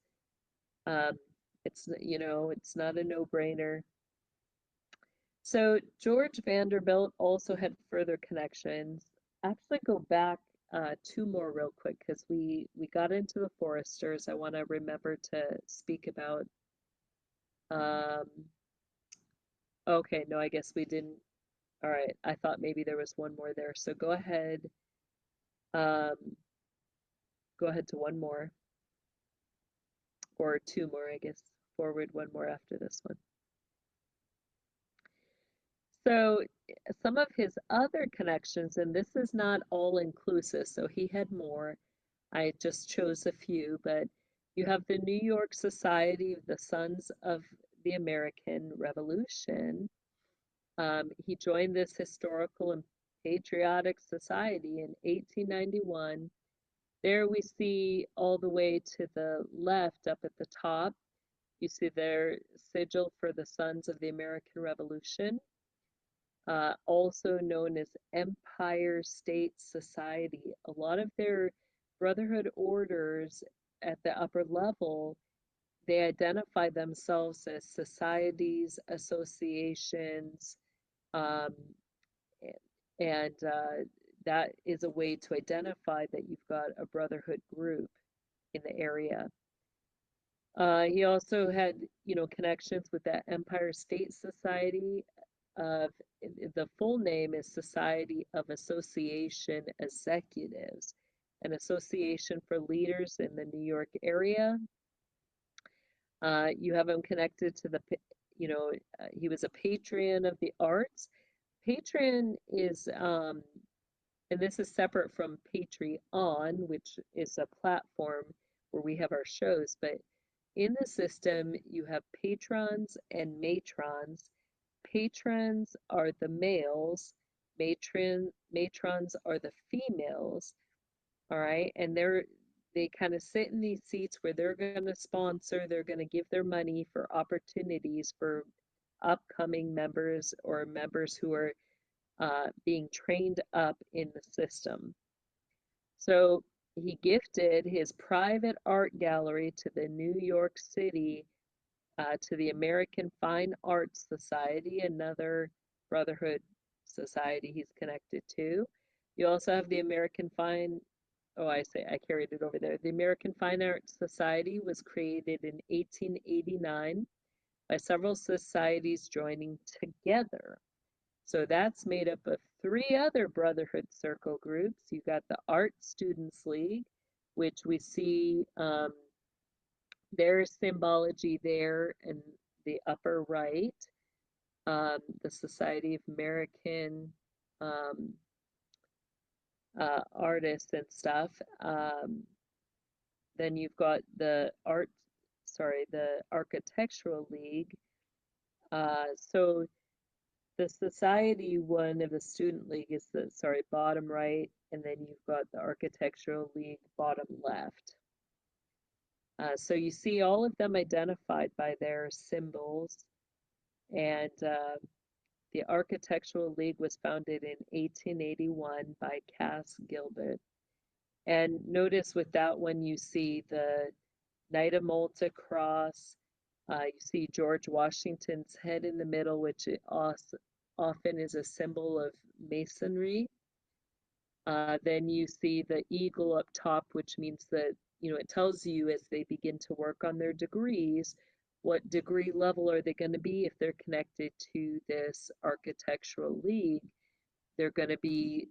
It's not a no-brainer. So George Vanderbilt also had further connections. Actually, go back two more real quick, because we got into the foresters. I want to remember to speak about. Okay, no, I guess we didn't. All right, I thought maybe there was one more there. So go ahead. Go ahead to one more, or two more, I guess. Forward one more after this one. So some of his other connections, and this is not all inclusive, so he had more. I just chose a few, but you have the New York Society of the Sons of the American Revolution. He joined this historical and patriotic society in 1891. There we see all the way to the left up at the top, you see their sigil for the Sons of the American Revolution. Also known as Empire State Society. A lot of their brotherhood orders at the upper level, they identify themselves as societies, associations, and that is a way to identify that you've got a brotherhood group in the area. He also had, connections with that Empire State Society. The full name is Society of Association Executives, an association for leaders in the New York area. You have him connected to he was a patron of the arts. Patron is, and this is separate from Patreon, which is a platform where we have our shows, but in the system, you have patrons and matrons. Patrons are the males, matrons are the females, all right? And they kind of sit in these seats where they're going to sponsor, they're going to give their money for opportunities for upcoming members or members who are being trained up in the system. So he gifted his private art gallery to the New York City, to the American Fine Arts Society, another brotherhood society he's connected to. You also have the American Fine, I carried it over there. The American Fine Arts Society was created in 1889 by several societies joining together. So that's made up of three other brotherhood circle groups. You got the Art Students League, which we see There's symbology there in the upper right, the Society of American um, artists and stuff. Then you've got the Architectural League. So the Society one of the Student League is the, bottom right, and then you've got the Architectural League bottom left. So you see all of them identified by their symbols, and the Architectural League was founded in 1881 by Cass Gilbert. And notice with that one, you see the Knight of Malta cross. You see George Washington's head in the middle, which often is a symbol of masonry. Then you see the eagle up top, which means that, it tells you as they begin to work on their degrees, what degree level are they going to be if they're connected to this Architectural League. They're going to be,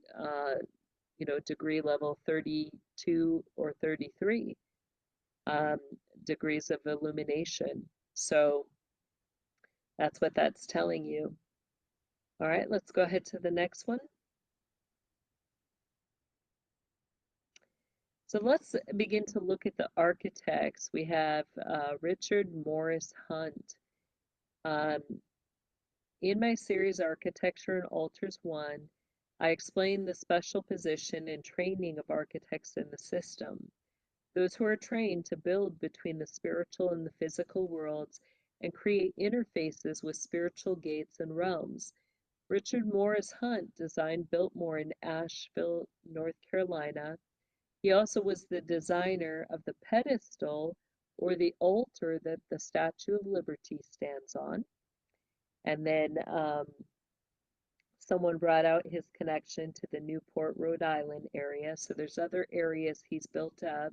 degree level 32 or 33 degrees of illumination. So that's what that's telling you. All right, let's go ahead to the next one. So let's begin to look at the architects. We have Richard Morris Hunt. In my series Architecture and Altars 1, I explain the special position and training of architects in the system. Those who are trained to build between the spiritual and the physical worlds and create interfaces with spiritual gates and realms. Richard Morris Hunt designed Biltmore in Asheville, North Carolina. He also was the designer of the pedestal or the altar that the Statue of Liberty stands on. And then someone brought out his connection to the Newport, Rhode Island area. So there's other areas he's built up.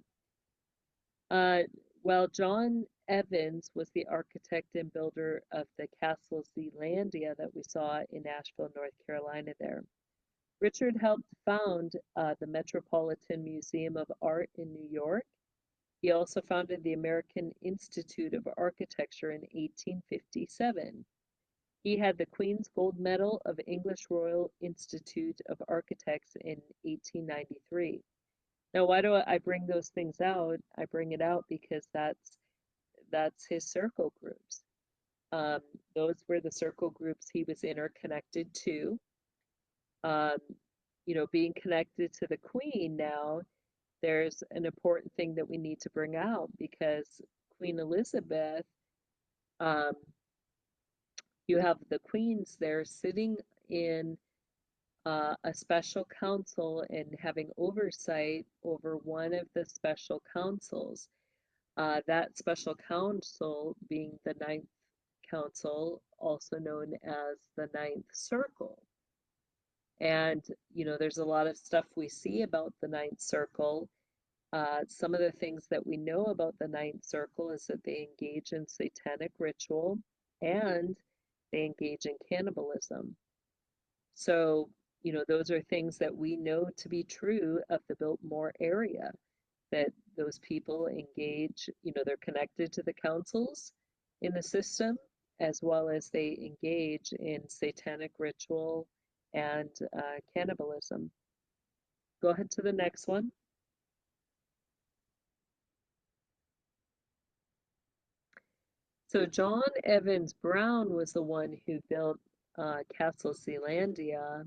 Well, John Evans was the architect and builder of the Castle Zealandia that we saw in Asheville, North Carolina there. Richard helped found the Metropolitan Museum of Art in New York. He also founded the American Institute of Architecture in 1857. He had the Queen's Gold Medal of English Royal Institute of Architects in 1893. Now, why do I bring those things out? I bring it out because that's his circle groups. Those were the circle groups he was interconnected to. Being connected to the Queen now, there's an important thing that we need to bring out because Queen Elizabeth, you have the queens there sitting in a special council and having oversight over one of the special councils. That special council being the Ninth Council, also known as the Ninth Circle. And, there's a lot of stuff we see about the Ninth Circle. Some of the things that we know about the Ninth Circle is that they engage in satanic ritual and they engage in cannibalism. So, those are things that we know to be true of the Biltmore area, that those people engage, they're connected to the councils in the system, as well as they engage in satanic ritual and cannibalism. Go ahead to the next one. So John Evans Brown was the one who built Castle Zealandia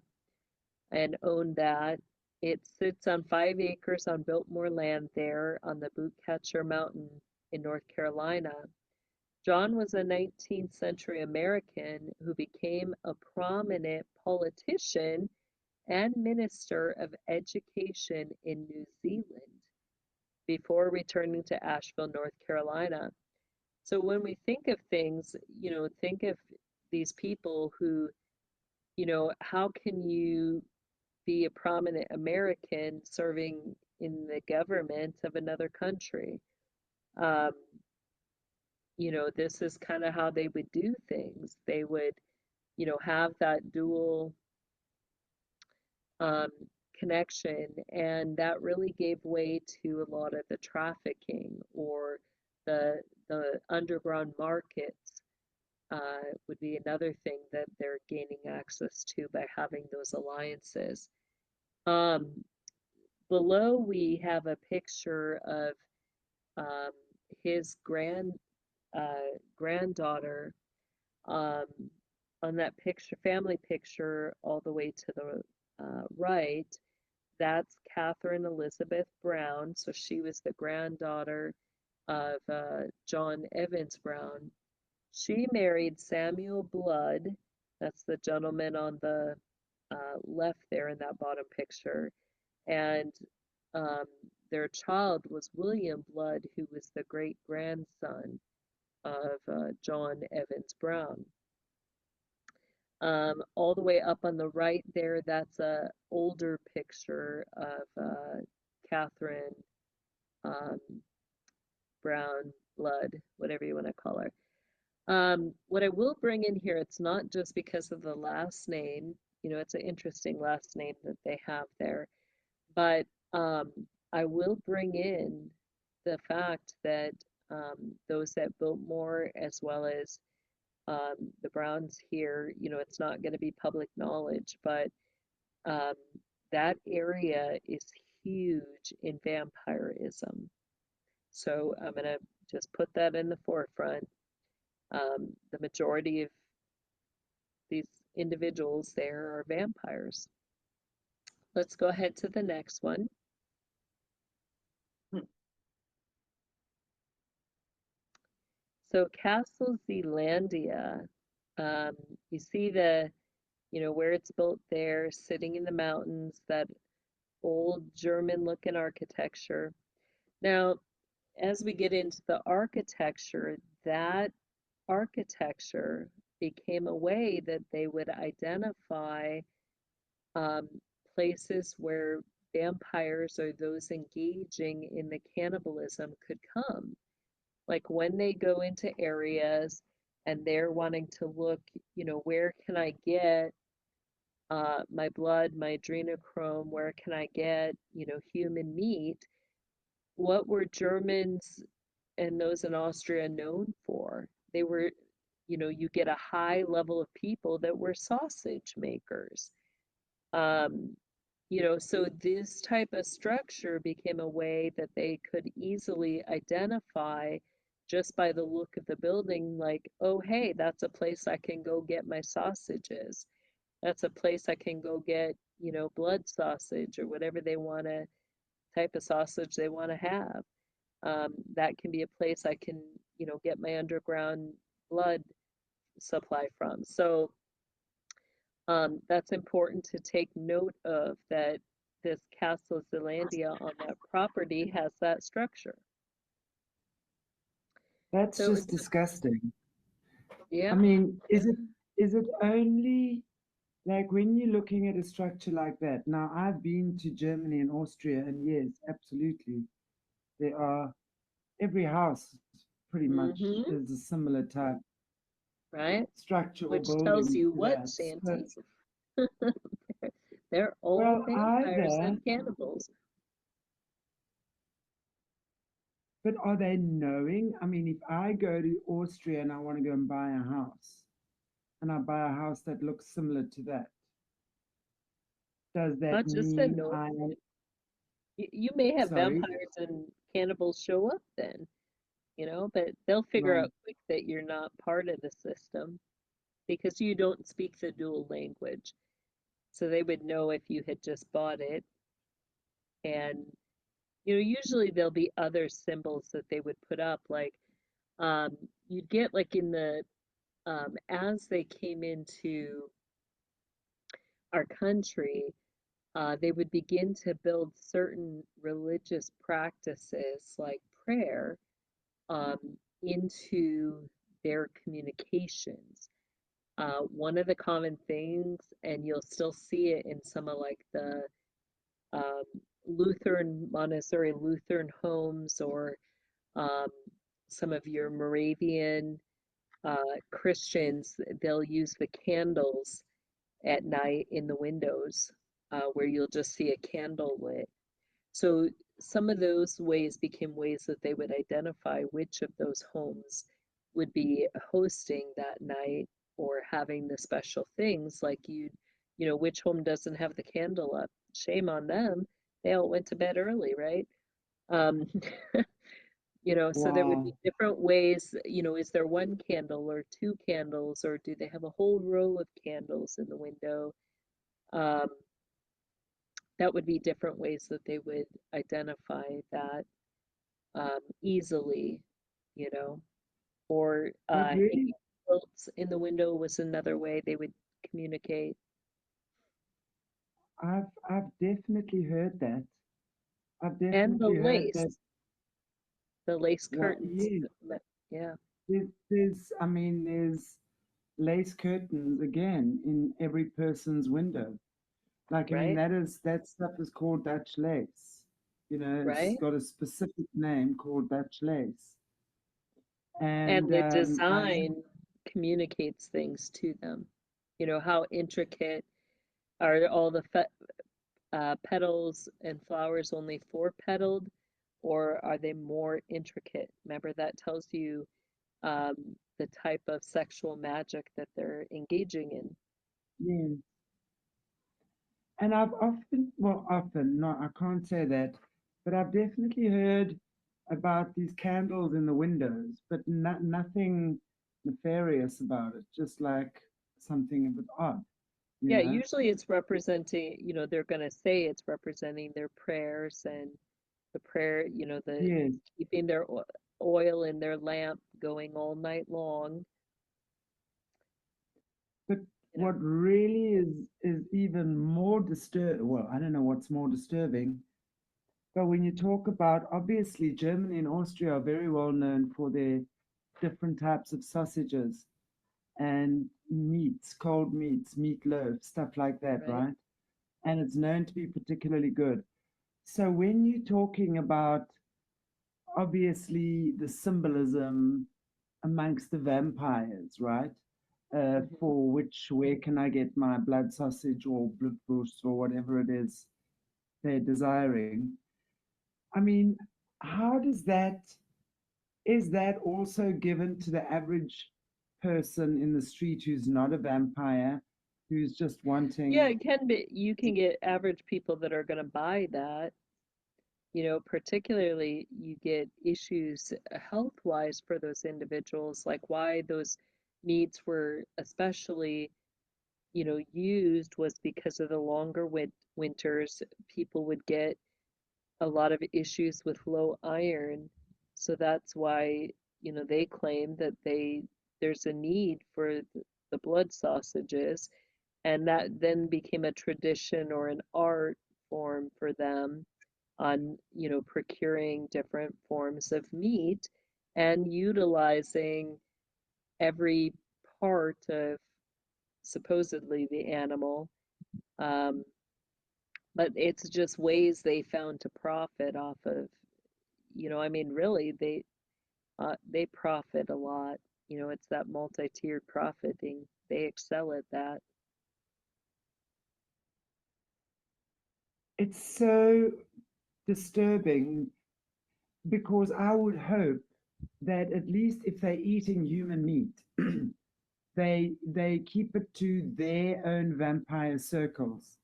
and owned that. It sits on 5 acres on Biltmore land there on the Bootcatcher Mountain in North Carolina. John was a 19th century American who became a prominent politician and minister of education in New Zealand before returning to Asheville, North Carolina. So when we think of things, think of these people who, how can you be a prominent American serving in the government of another country? This is kind of how they would do things. They would, have that dual connection, and that really gave way to a lot of the trafficking or the underground markets would be another thing that they're gaining access to by having those alliances. Below we have a picture of his granddaughter on that picture, family picture, all the way to the right. That's Catherine Elizabeth Brown. So she was the granddaughter of John Evans Brown. She married Samuel Blood. That's the gentleman on the left there in that bottom picture. And their child was William Blood, who was the great grandson of John Evans Brown. All the way up on the right there, that's a older picture of Catherine Brown Blood, whatever you want to call her. What I will bring in here, it's not just because of the last name, you know, it's an interesting last name that they have there, but I will bring in the fact that those at Biltmore, as well as the Browns here, you know, it's not going to be public knowledge, but that area is huge in vampirism. So I'm going to just put that in the forefront. The majority of these individuals there are vampires. Let's go ahead to the next one. So Castle Zealandia, you see the, you know, where it's built there, sitting in the mountains, that old German looking architecture. Now, as we get into the architecture, that architecture became a way that they would identify places where vampires or those engaging in the cannibalism could come. Like when they go into areas and they're wanting to look, you know, where can I get my blood, my adrenochrome, where can I get, you know, human meat? What were Germans and those in Austria known for? They were, you know, you get a high level of people that were sausage makers. You know, so this type of structure became a way that they could easily identify just by the look of the building, like, oh, hey, that's a place I can go get my sausages. That's a place I can go get, you know, blood sausage or whatever they want to, type of sausage they want to have. That can be a place I can, you know, get my underground blood supply from. So that's important to take note of, that this Castle Zealandia on that property has that structure. That's So just disgusting. yeah. I mean, is it only like when you're looking at a structure like that? Now, I've been to Germany and Austria, and yes, absolutely, there are, every house pretty much is a similar type Right? structure or Which tells building you to what, that. Chanti? So, They're all well, vampires either, and cannibals. but are they knowing? I mean, if I go to Austria and I want to go and buy a house, and I buy a house that looks similar to that, does that Not just the mean no. I am, You may have sorry? vampires and cannibals show up then, you know, but they'll figure Right. out quick that you're not part of the system because you don't speak the dual language. So they would know if you had just bought it. And, you know, usually there'll be other symbols that they would put up, like you'd get like in the, as they came into our country, they would begin to build certain religious practices like prayer um, into their communications. One of the common things, and you'll still see it in some of like the um, Lutheran Montessori Lutheran homes, or um, some of your Moravian Christians, they'll use the candles at night in the windows, where you'll just see a candle lit. So some of those ways became ways that they would identify which of those homes would be hosting that night or having the special things. Like you know, which home doesn't have the candle up? Shame on them. They all went to bed early, right? Um, you know, so there would be Wow. different ways, you know, is there one candle or two candles, or do they have a whole row of candles in the window? Um, that would be different ways that they would identify that easily, you know, or What hanging really, quilts in the window was another way they would communicate. I've definitely heard that. I've And definitely heard that. the lace What? curtains. Yes. Yeah, I mean, there's lace curtains again in every person's window. Like, I mean, right, that stuff is called Dutch lace. You know, it's right. got a specific name called Dutch lace. And And the I know, design communicates things to them. You know, how intricate are all the petals and flowers only four petaled, or are they more intricate? Remember, that tells you the type of sexual magic that they're engaging in. yeah. And I've often, well, often, not, I can't say that, but I've definitely heard about these candles in the windows, but nothing nefarious about it, just like something a bit odd, you Yeah, know? usually it's representing, you know, they're going to say it's representing their prayers and the prayer, you know, the Yes. keeping their oil in their lamp going all night long, But you know. what really is even more well, I don't know what's more disturbing, but when you talk about, obviously Germany and Austria are very well known for their different types of sausages and meats, cold meats, meatloaf, stuff like that, Right? right? And it's known to be particularly good. So when you're talking about obviously the symbolism amongst the vampires, right? Hmm. For which, where can I get my blood sausage or blood boost or whatever it is they're desiring? I mean, how does that, is that also given to the average person in the street who's not a vampire, who's just Yeah, wanting, it can be, you can get average people that are going to buy that. You know, particularly you get issues health-wise for those individuals, like why those meats were especially, you know, used was because of the longer winters. People would get a lot of issues with low iron. So that's why, you know, they claim that there's a need for the blood sausages, and that then became a tradition or an art form for them on, you know, procuring different forms of meat and utilizing every part of supposedly the animal. Um, but it's just ways they found to profit off of, you know, I mean, really, they profit a lot. You know, it's that multi-tiered profiting. They excel at that. it's so disturbing because I would hope that at least if they're eating human meat, they keep it to their own vampire circles,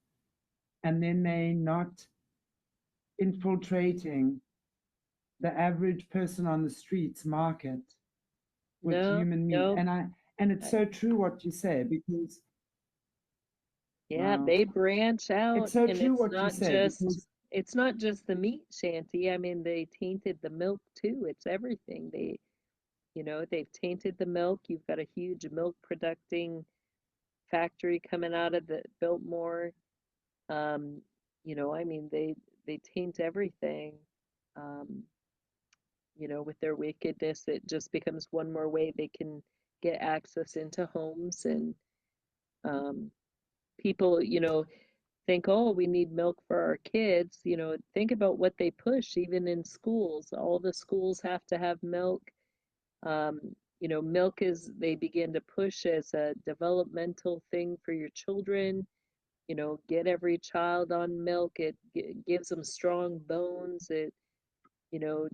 and then they're not infiltrating the average person on the streets market with No, human meat. no, And it's I, so true what you say because yeah, wow, they branch out, it's so and true what you say because it's not just the meat, Shanty. I mean, they tainted the milk too. It's everything. You know, they've tainted the milk. You've got a huge milk producing factory coming out of the Biltmore. Um, you know, I mean, they taint everything. Um, you know, with their wickedness, it just becomes one more way they can get access into homes and um, people, you know, think, oh, we need milk for our kids. You know, think about what they push even in schools. All the schools have to have milk. Um, you know, milk is, they begin to push as a developmental thing for your children. you know, get every child on milk. It gives them strong bones. It, you know,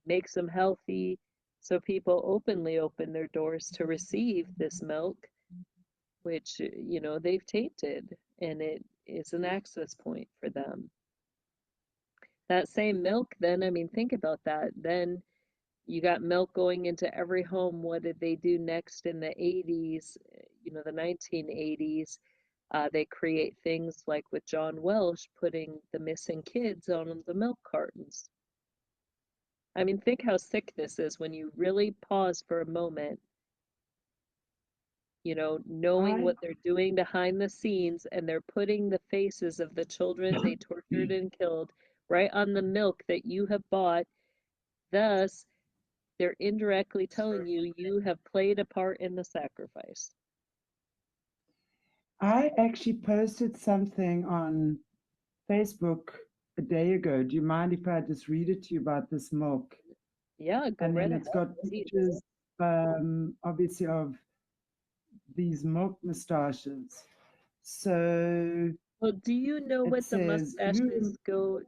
makes them healthy. So people openly open their doors to receive this milk, which, you know, they've tainted, and it is an access point for them. That same milk, then, I mean, think about that. Then you got milk going into every home. What did they do next in the 80s, you know, the 1980s? They create things like with John Welsh putting the missing kids on the milk cartons. I mean, think how sick this is when you really pause for a moment, you know, knowing I what they're doing behind the scenes, and they're putting the faces of the children they tortured and killed right on the milk that you have bought. Thus, they're indirectly telling you you have played a part in the sacrifice. I actually posted something on Facebook a day ago. Do you mind if I just read it to you about this milk? Yeah, go And right then ahead, it's got please. pictures, obviously, of these milk moustaches. So Well, do you know it what the says, mustaches go?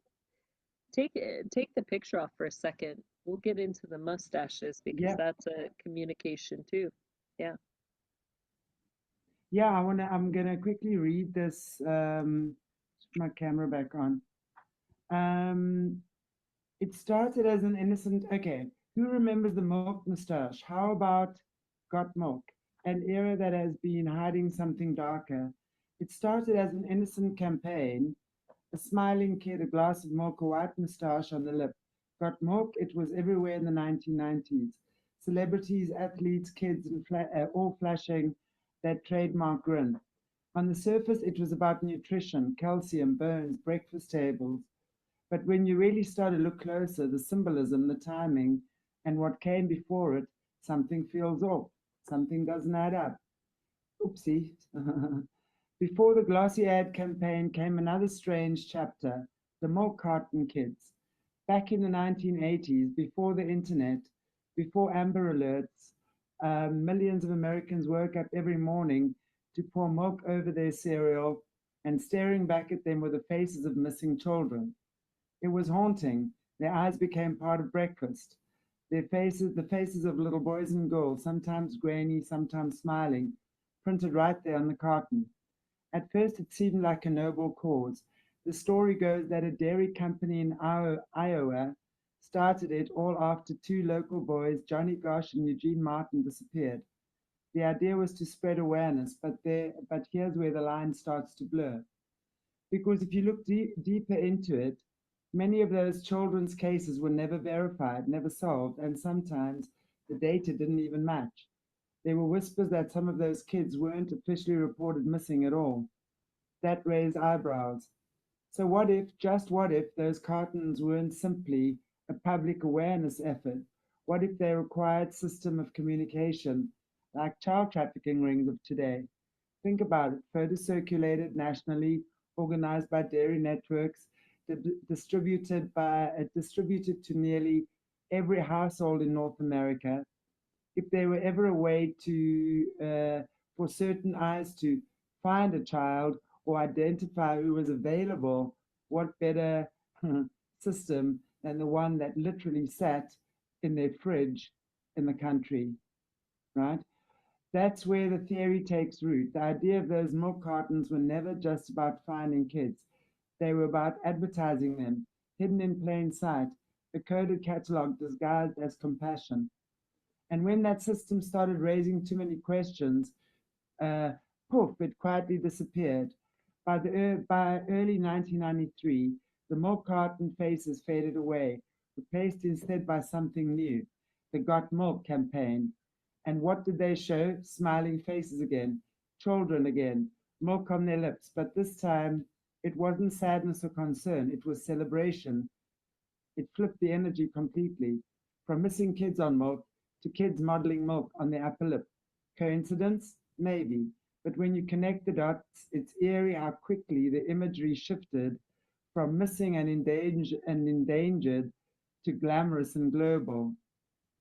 Take the picture off for a second. We'll get into the mustaches because yeah, that's a communication too. Yeah. yeah, I'm gonna quickly read this, put my camera back on. Um, it started as an innocent, okay, who remembers the milk moustache? How about got milk? An era that has been hiding something darker. It started as an innocent campaign, a smiling kid, a glass of milk, a white moustache on the lip. Got milk, it was everywhere in the 1990s. Celebrities, athletes, kids, and all flashing that trademark grin. On the surface, it was about nutrition, calcium, bones, breakfast tables. But when you really start to look closer, the symbolism, the timing, and what came before it, something feels off. Something doesn't add up. Oopsie. Before the glossy ad campaign came another strange chapter, the milk carton kids. Back in the 1980s, before the internet, before Amber Alerts, millions of Americans woke up every morning to pour milk over their cereal, and staring back at them were the faces of missing children. It was haunting. Their eyes became part of breakfast. Their faces, the faces of little boys and girls, sometimes grainy, sometimes smiling, printed right there on the carton. At first, it seemed like a noble cause. The story goes that a dairy company in Iowa started it all after two local boys, Johnny Gosh and Eugene Martin, disappeared. The idea was to spread awareness, but here's where the line starts to blur. Because if you look deeper into it, many of those children's cases were never verified, never solved, and sometimes the data didn't even match. There were whispers that some of those kids weren't officially reported missing at all. That raised eyebrows. So, what if, just what if, those cartons weren't simply a public awareness effort? What if they required system of communication like child trafficking rings of today? Think about it. Photos circulated nationally, organized by dairy networks, distributed to nearly every household in North America. If there were ever a way to for certain eyes to find a child or identify who was available, what better system than the one that literally sat in their fridge in the country, right? That's where the theory takes root. The idea of those milk cartons were never just about finding kids. They were about advertising them, hidden in plain sight, a coded catalog disguised as compassion. And when that system started raising too many questions, uh, poof, it quietly disappeared. By early 1993, the milk carton faces faded away, replaced instead by something new, the Got Milk campaign. And what did they show? Smiling faces again, children again, milk on their lips. But this time, it wasn't sadness or concern, it was celebration. It flipped the energy completely, from missing kids on milk to kids modeling milk on their upper lip. Coincidence? Maybe. But when you connect the dots, it's eerie how quickly the imagery shifted from missing and endangered to glamorous and global.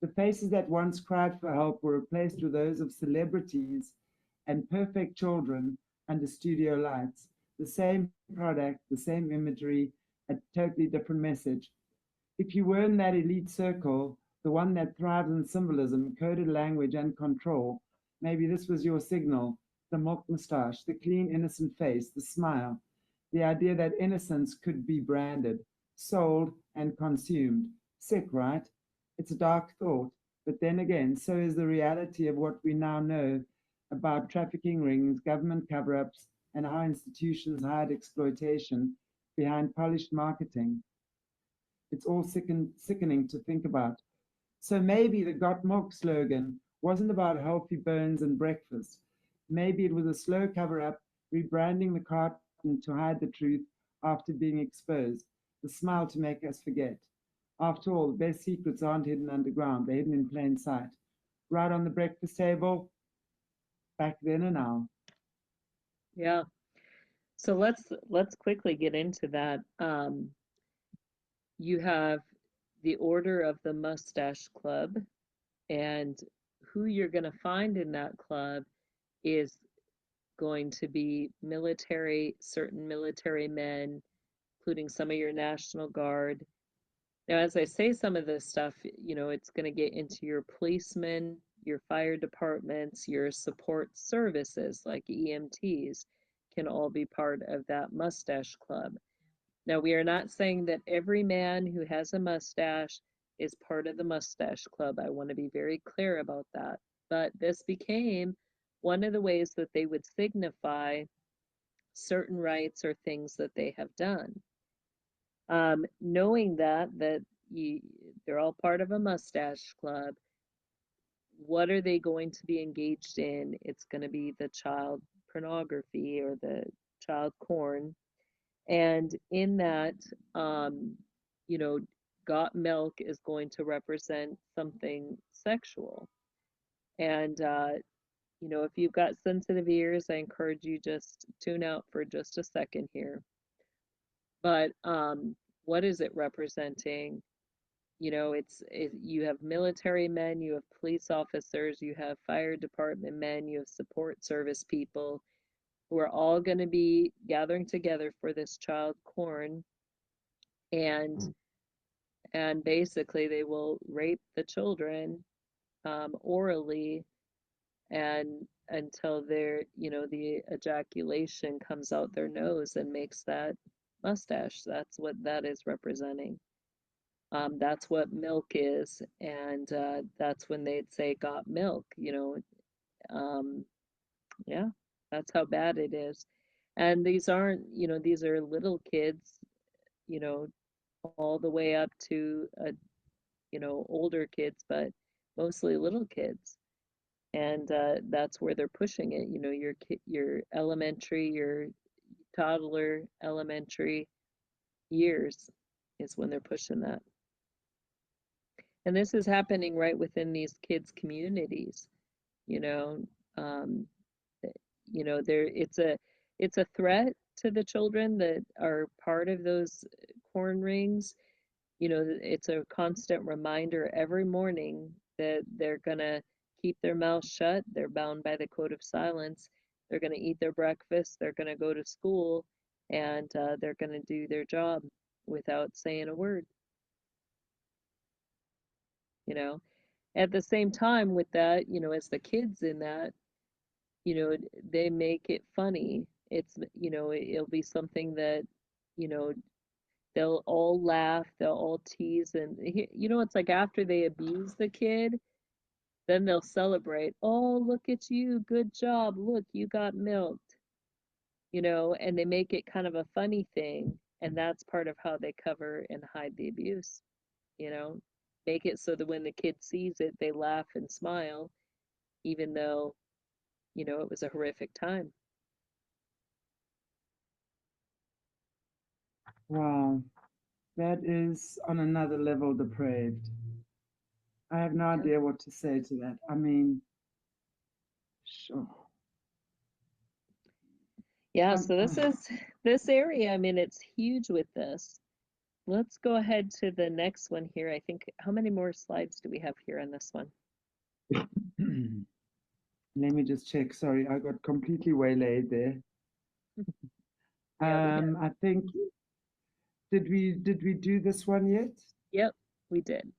The faces that once cried for help were replaced with those of celebrities and perfect children under studio lights. the same product, the same imagery, a totally different message. If you were in that elite circle, the one that thrives in symbolism, coded language, and control, maybe this was your signal: the milk moustache, the clean, innocent face, the smile, the idea that innocence could be branded, sold, and consumed. Sick, right? It's a dark thought, but then again, so is the reality of what we now know about trafficking rings, government cover ups, and how institutions hide exploitation behind polished marketing. It's all sickening to think about. So maybe the Got Milk slogan wasn't about healthy bones and breakfast. Maybe it was a slow cover up, rebranding the carton to hide the truth after being exposed, the smile to make us forget. After all, the best secrets aren't hidden underground, they're hidden in plain sight. Right on the breakfast table, back then and now. Yeah. So let's quickly get into that. You have the Order of the Moustache Club, and who you're going to find in that club is going to be certain military men, including some of your National Guard. Now, as I say some of this stuff, it's going to get into your policemen, your fire departments, your support services like EMTs can all be part of that mustache club. Now, we are not saying that every man who has a mustache is part of the mustache club. I want to be very clear about that. But this became one of the ways that they would signify certain rights or things that they have done. Knowing that they're all part of a mustache club, what are they going to be engaged in? It's going to be the child pornography or the child porn. And in that, got milk is going to represent something sexual. And, if you've got sensitive ears, I encourage you just tune out for just a second here. But what is it representing? You have military men, you have police officers, you have fire department men, you have support service people who are all going to be gathering together for this child corn, and basically they will rape the children orally, and until the ejaculation comes out their nose and makes that mustache. That's what that is representing. That's what milk is, and that's when they'd say got milk, yeah, that's how bad it is. And these aren't, these are little kids, you know, all the way up to, older kids, but mostly little kids. And that's where they're pushing it, your elementary, your toddler elementary years is when they're pushing that. And this is happening right within these kids' communities, you know. Um, it's a threat to the children that are part of those corn rings. It's a constant reminder every morning that they're gonna keep their mouth shut. They're bound by the code of silence. They're gonna eat their breakfast. They're gonna go to school, and they're gonna do their job without saying a word. At the same time with that, as the kids in that, they make it funny. It'll be something that, you know, they'll all laugh, they'll all tease, and it's like after they abuse the kid, then they'll celebrate. Oh, look at you, good job. Look, you got milked. And they make it kind of a funny thing, and that's part of how they cover and hide the abuse. You know, make it so that when the kid sees it, they laugh and smile, even though, it was a horrific time. Wow, that is on another level depraved. I have no idea what to say to that. I mean, sure. Yeah, so this area, I mean, it's huge with this. Let's go ahead to the next one here. I think, how many more slides do we have here on this one? Let me just check. Sorry, I got completely waylaid there. Yeah, we did. I think, did we do this one yet? Yep, we did.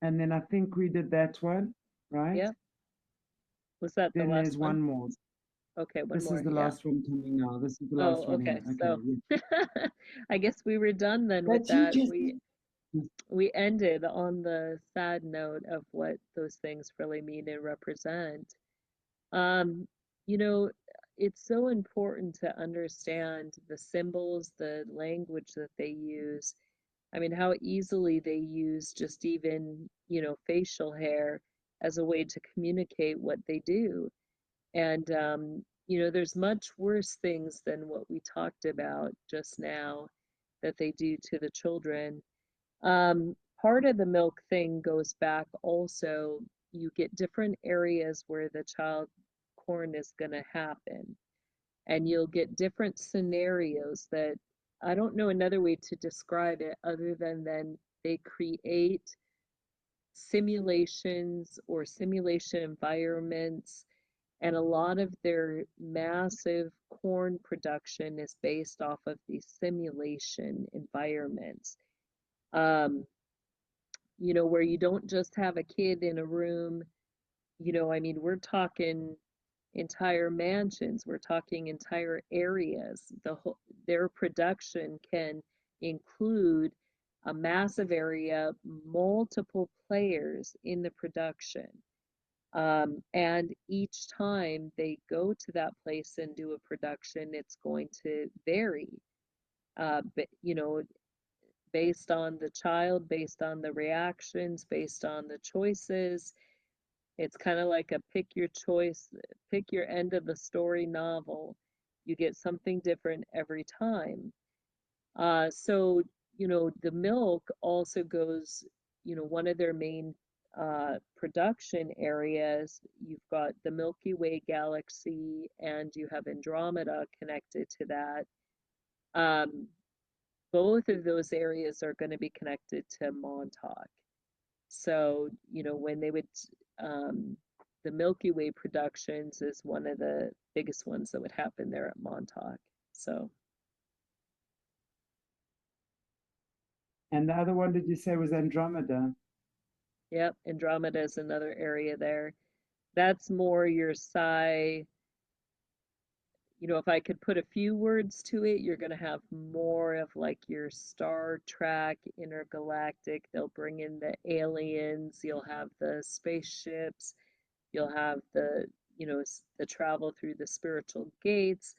And then I think we did that one, right? Yep. Was that the Then last there's one? one more. Okay, one This is more. the Yeah. last one coming now. This is the last Oh, one okay. here. Okay. So Yeah. I guess we were done then with That's you, that. Jessie. We ended on the sad note of what those things really mean and represent. Um, you know, it's so important to understand the symbols, the language that they use. I mean, how easily they use just even, facial hair as a way to communicate what they do. And, there's much worse things than what we talked about just now that they do to the children. Part of the milk thing goes back also, you get different areas where the child corn is going to happen, and you'll get different scenarios that I don't know another way to describe it other than then they create simulations or simulation environments, and a lot of their massive corn production is based off of these simulation environments. Um, where you don't just have a kid in a room, I mean, we're talking entire mansions, we're talking entire areas. Their production can include a massive area, multiple players in the production. And each time they go to that place and do a production, it's going to vary. But based on the child, based on the reactions, based on the choices. It's kind of like a pick your choice, pick your end of the story novel. You get something different every time. So, the milk also goes, one of their main production areas, you've got the Milky Way galaxy and you have Andromeda connected to that. Um, both of those areas are going to be connected to Montauk. So, when they would, um, the Milky Way productions is one of the biggest ones that would happen there at Montauk. So, And the other one, did you say, was Andromeda? yep, Andromeda is another area there. That's more your sci, if I could put a few words to it, you're going to have more of like your Star Trek, intergalactic. They'll bring in the aliens, you'll have the spaceships, you'll have the travel through the spiritual gates.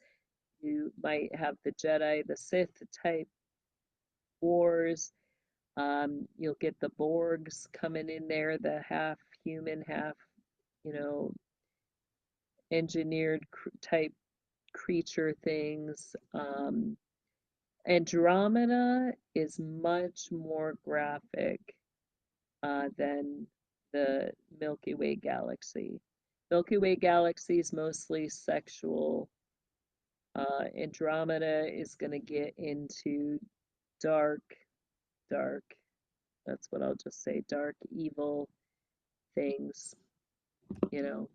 You might have the Jedi, the Sith type wars. You'll get the Borgs coming in there, the half human, half, you know, engineered type creature things. Andromeda is much more graphic than the Milky Way galaxy. Milky Way galaxy is mostly sexual. Andromeda is going to get into dark, dark, that's what I'll just say, dark, evil things, you know.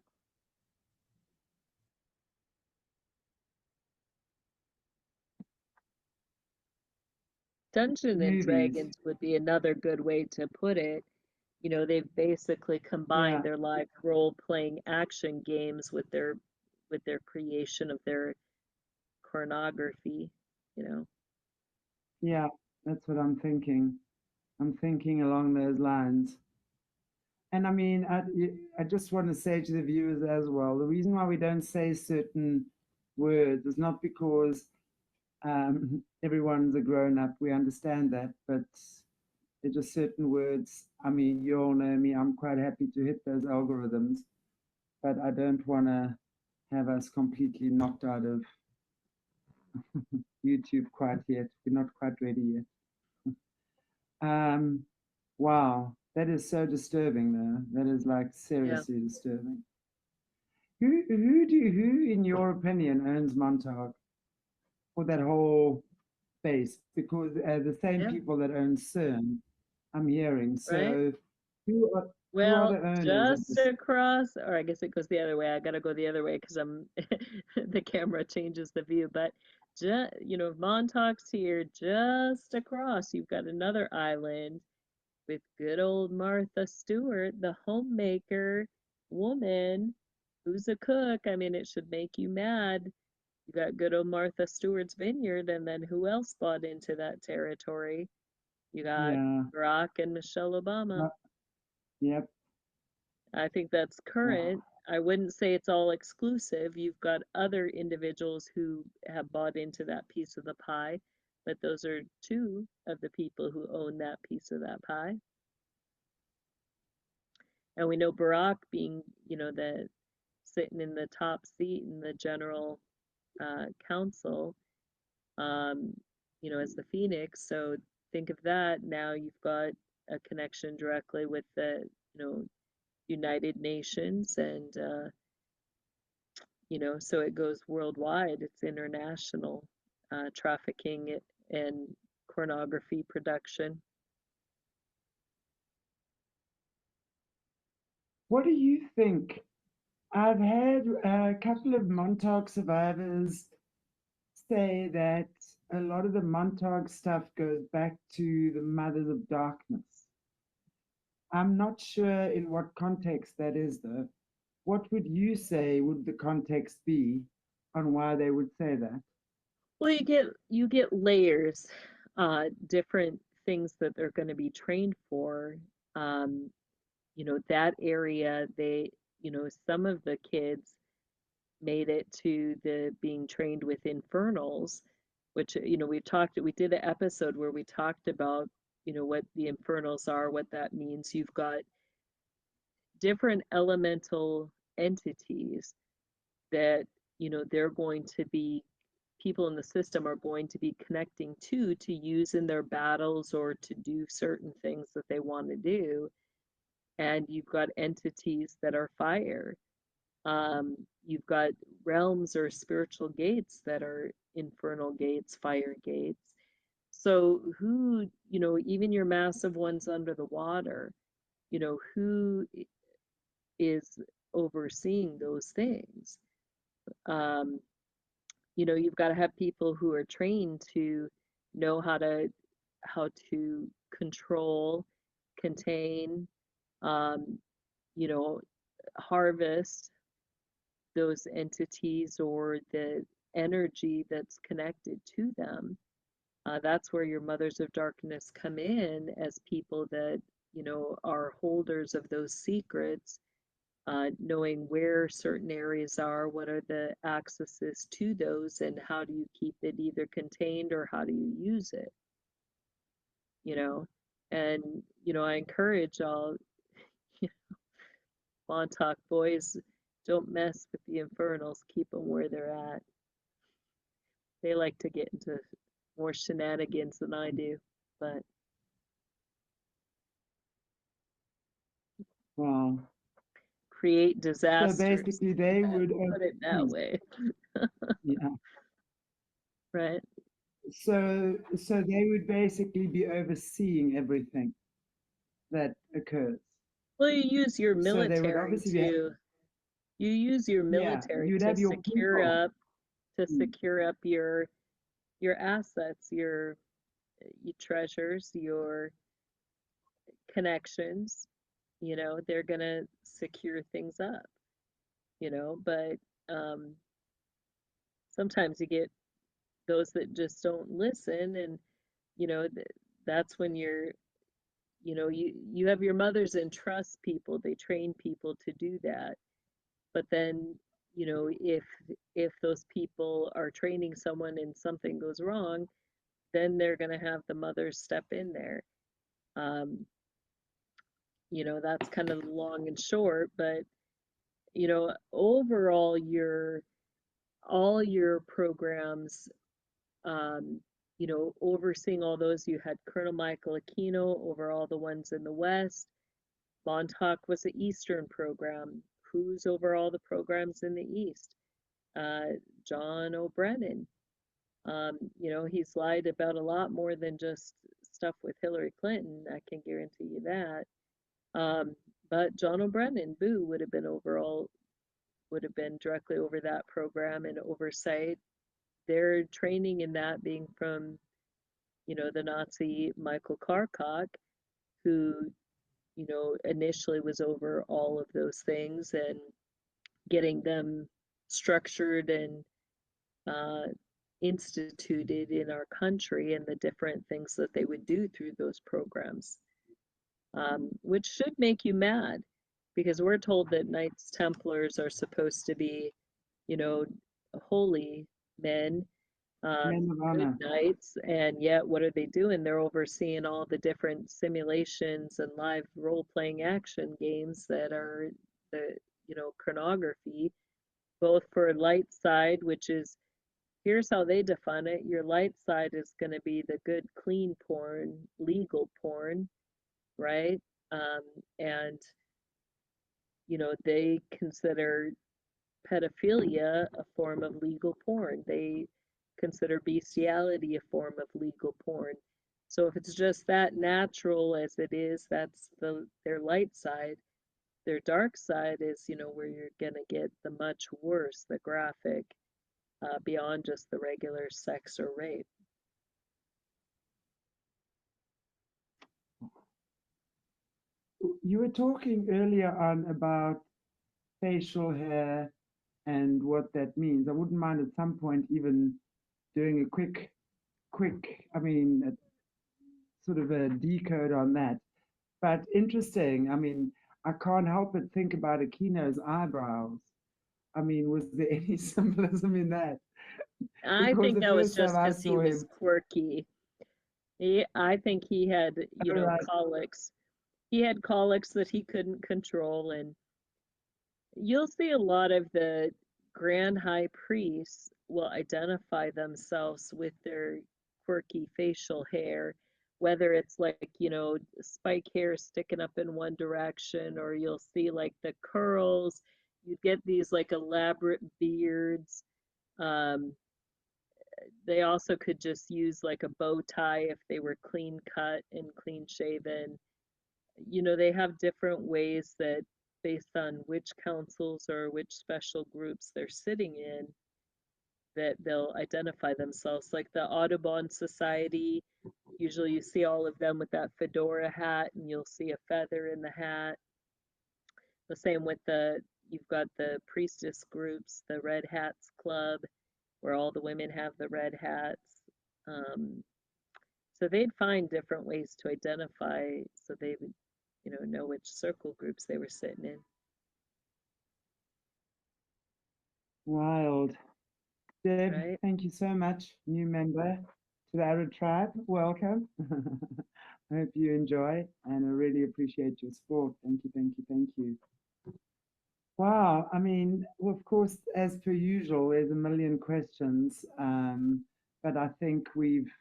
Dungeons and Movies. Dragons would be another good way to put it. They've basically combined Yeah. their live role-playing action games with their creation of their chronography, you know. Yeah. That's what I'm thinking. I'm thinking along those lines. And I mean, I just want to say to the viewers as well, the reason why we don't say certain words is not because everyone's a grown up. We understand that, but there are just certain words. I mean, you all know me. I'm quite happy to hit those algorithms, but I don't want to have us completely knocked out of YouTube quite yet. We're not quite ready yet. Wow, that is so disturbing, though. That is like Yeah. seriously disturbing. Who, in your opinion, owns Montauk for that whole space? Because the same Yeah, people that own CERN, I'm hearing. right? So, Who are Well, the owners of just this? across, or I guess it goes the other way. I gotta go the other way because I'm the camera changes the view. But just, Montauk's here, just across, you've got another island with good old Martha Stewart, the homemaker woman who's a cook. I mean, it should make you mad. You got good old Martha Stewart's vineyard, and then who else bought into that territory? You got Yeah. Barack and Michelle Obama. Yep. I think that's Wow. current. I wouldn't say it's all exclusive. You've got other individuals who have bought into that piece of the pie, but those are two of the people who own that piece of that pie. And we know Barack being, the sitting in the top seat in the general council, um, as the Phoenix. So think of that. Now you've got a connection directly with the, United Nations, and so it goes worldwide. It's international trafficking and pornography production. What do you think? I've had a couple of Montauk survivors say that a lot of the Montauk stuff goes back to the Mothers of Darkness. I'm not sure in what context that is, though. What would you say would the context be on why they would say that? Well, you get layers, different things that they're going to be trained for. Um, that area, some of the kids made it to the being trained with infernals, which, we did an episode where we talked about, what the infernals are, what that means. You've got different elemental entities that, they're going to be, people in the system are going to be connecting to use in their battles or to do certain things that they want to do. And you've got entities that are fire. You've got realms or spiritual gates that are infernal gates, fire gates. So who, even your massive ones under the water, who is overseeing those things? Um, you've got to have people who are trained to know how to control, contain, um, you know, harvest those entities or the energy that's connected to them. That's where your mothers of darkness come in as people that, are holders of those secrets, knowing where certain areas are, what are the accesses to those, and how do you keep it either contained or how do you use it, you know? And, I encourage all Montauk boys, don't mess with the infernals, keep them where they're at. They like to get into more shenanigans than I do, but Wow. create So disasters. basically, they would, We'll put it that way, yeah. right? So they would basically be overseeing everything that occurs. Well, So they would obviously be, you use your yeah, military you'd to have your people. Mm. secure up your assets, your treasures, your connections. They're gonna secure things up, but um, sometimes you get those that just don't listen, and you know th- that's when you have your mothers and trust people. They train people to do that, but then if those people are training someone and something goes wrong, then they're going to have the mothers step in there. um, that's kind of the long and short, but overall all your programs, um, overseeing all those, you had Colonel Michael Aquino over all the ones in the West. Montauk was the Eastern program. Who's over all the programs in the East? John O'Brennan. He's lied about a lot more than just stuff with Hillary Clinton. I can guarantee you that. Um, But John O'Brien, Boo, would have been directly over that program and oversight. Their training in that being from, the Nazi Michael Karkock, who, initially was over all of those things and getting them structured and uh, instituted in our country, and the different things that they would do through those programs, which should make you mad, because we're told that Knights Templars are supposed to be, you know, holy men, Men of good honor. knights, and yet what are they doing? They're overseeing all the different simulations and live role-playing action games that are the, chronography, both for light side, which is, here's how they define it. Your light side is going to be the good, clean porn, legal porn, right? Um, and, they consider pedophilia a form of legal porn. They consider bestiality a form of legal porn. So if it's just that natural as it is, that's their light side. Their dark side is, where you're gonna get the much worse, the graphic, beyond just the regular sex or rape. You were talking earlier on about facial hair and what that means. I wouldn't mind at some point even doing a quick, sort of a decode on that. But interesting. I mean, I can't help but think about Aquino's eyebrows. I mean, was there any symbolism in that? I Because think the that was first time just I because he saw was him, quirky. I think he had, all right, colics. He had colics that he couldn't control, and you'll see a lot of the grand high priests will identify themselves with their quirky facial hair, whether it's like, spike hair sticking up in one direction, or you'll see like the curls. You get these like elaborate beards. Um, they also could just use like a bow tie if they were clean cut and clean shaven. They have different ways that, based on which councils or which special groups they're sitting in, that they'll identify themselves. Like the Audubon Society, usually you see all of them with that fedora hat, and you'll see a feather in the hat. The same with you've got the priestess groups, the Red Hats Club, where all the women have the red hats. Um, so they'd find different ways to identify, so they would, know which circle groups they were sitting in. wild. Deb, Right? thank you so much, new member to the Arab tribe. Welcome. I hope you enjoy, and I really appreciate your support. Thank you, thank you, thank you. Wow, I mean, well, of course, as per usual, there's a million questions, but I think we've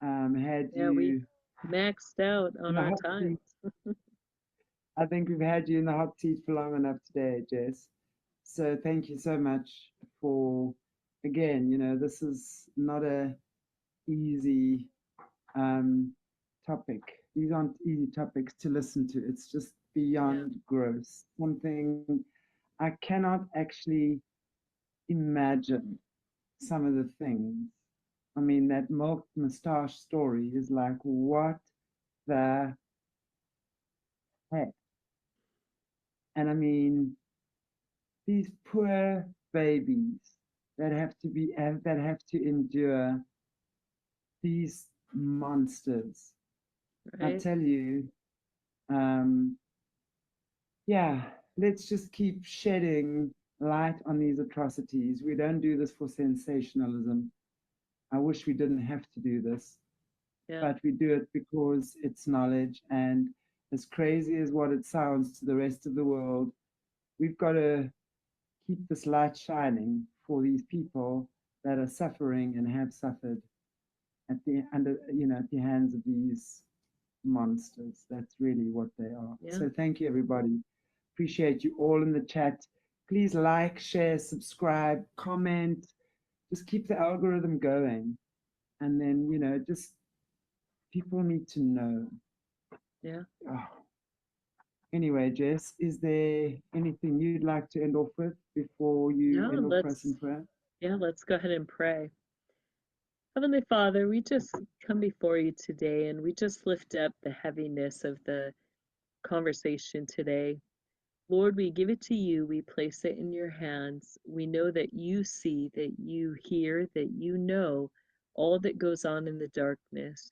had Yeah, we've you maxed out in on the our hot time. seat. I think we've had you in the hot seat for long enough today, Jess. So thank you so much for, again, this is not a easy topic. These aren't easy topics to listen to. It's just Yeah, beyond gross. Something I cannot actually imagine some of the things. I mean, that milk moustache story is like, what the heck? And I mean, these poor babies that have to endure these monsters. I right? tell you, um, yeah, let's just keep shedding light on these atrocities. We don't do this for sensationalism. I wish we didn't have to do this, Yeah, but we do it because it's knowledge. And as crazy as what it sounds to the rest of the world, we've got to keep this light shining for these people that are suffering and have suffered at the hands of these monsters. That's really what they are. yeah. So thank you, everybody. Appreciate you all in the chat. Please like, share, subscribe, comment. Just keep the algorithm going. And then, just people need to know. Yeah. Oh, Anyway, Jess, is there anything you'd like to end off with before you No, end off for us in prayer? let's go ahead and pray. Heavenly Father, we just come before you today and we just lift up the heaviness of the conversation today. Lord, we give it to you. We place it in your hands. We know that you see, that you hear, that you know all that goes on in the darkness.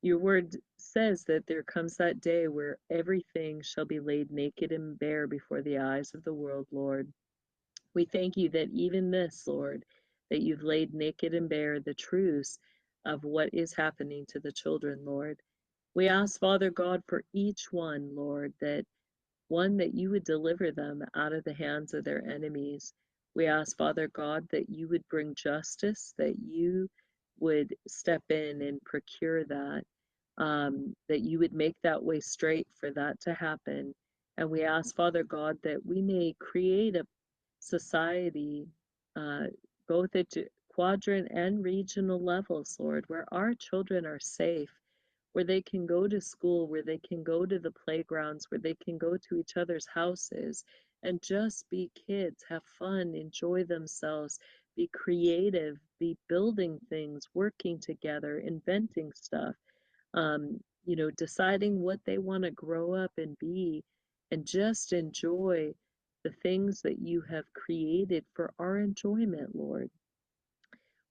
Your word says that there comes that day where everything shall be laid naked and bare before the eyes of the world, Lord. We thank you that even this, Lord, that you've laid naked and bare the truths of what is happening to the children, Lord. We ask, Father God, for each one, Lord, that you would deliver them out of the hands of their enemies. We ask, Father God, that you would bring justice, that you would step in and procure that, that you would make that way straight for that to happen. And we ask, Father God, that we may create a society, uh, both at quadrant and regional levels, Lord, where our children are safe, where they can go to school, where they can go to the playgrounds, where they can go to each other's houses and just be kids, have fun, enjoy themselves, be creative, be building things, working together, inventing stuff, deciding what they want to grow up and be, and just enjoy the things that you have created for our enjoyment, Lord.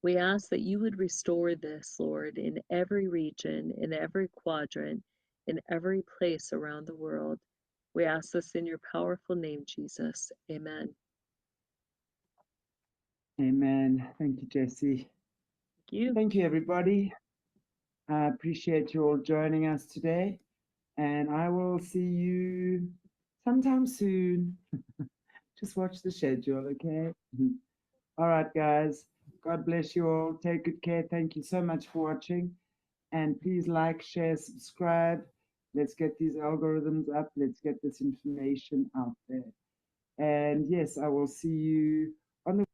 We ask that you would restore this, Lord, in every region, in every quadrant, in every place around the world. We ask this in your powerful name, Jesus. Amen. Amen. Thank you, Jessie. Thank you. Thank you, everybody. I appreciate you all joining us today, and I will see you sometime soon. Just watch the schedule, okay? All right, guys. God bless you all. Take good care. Thank you so much for watching. And please like, share, subscribe. Let's get these algorithms up. Let's get this information out there. And yes, I will see you on the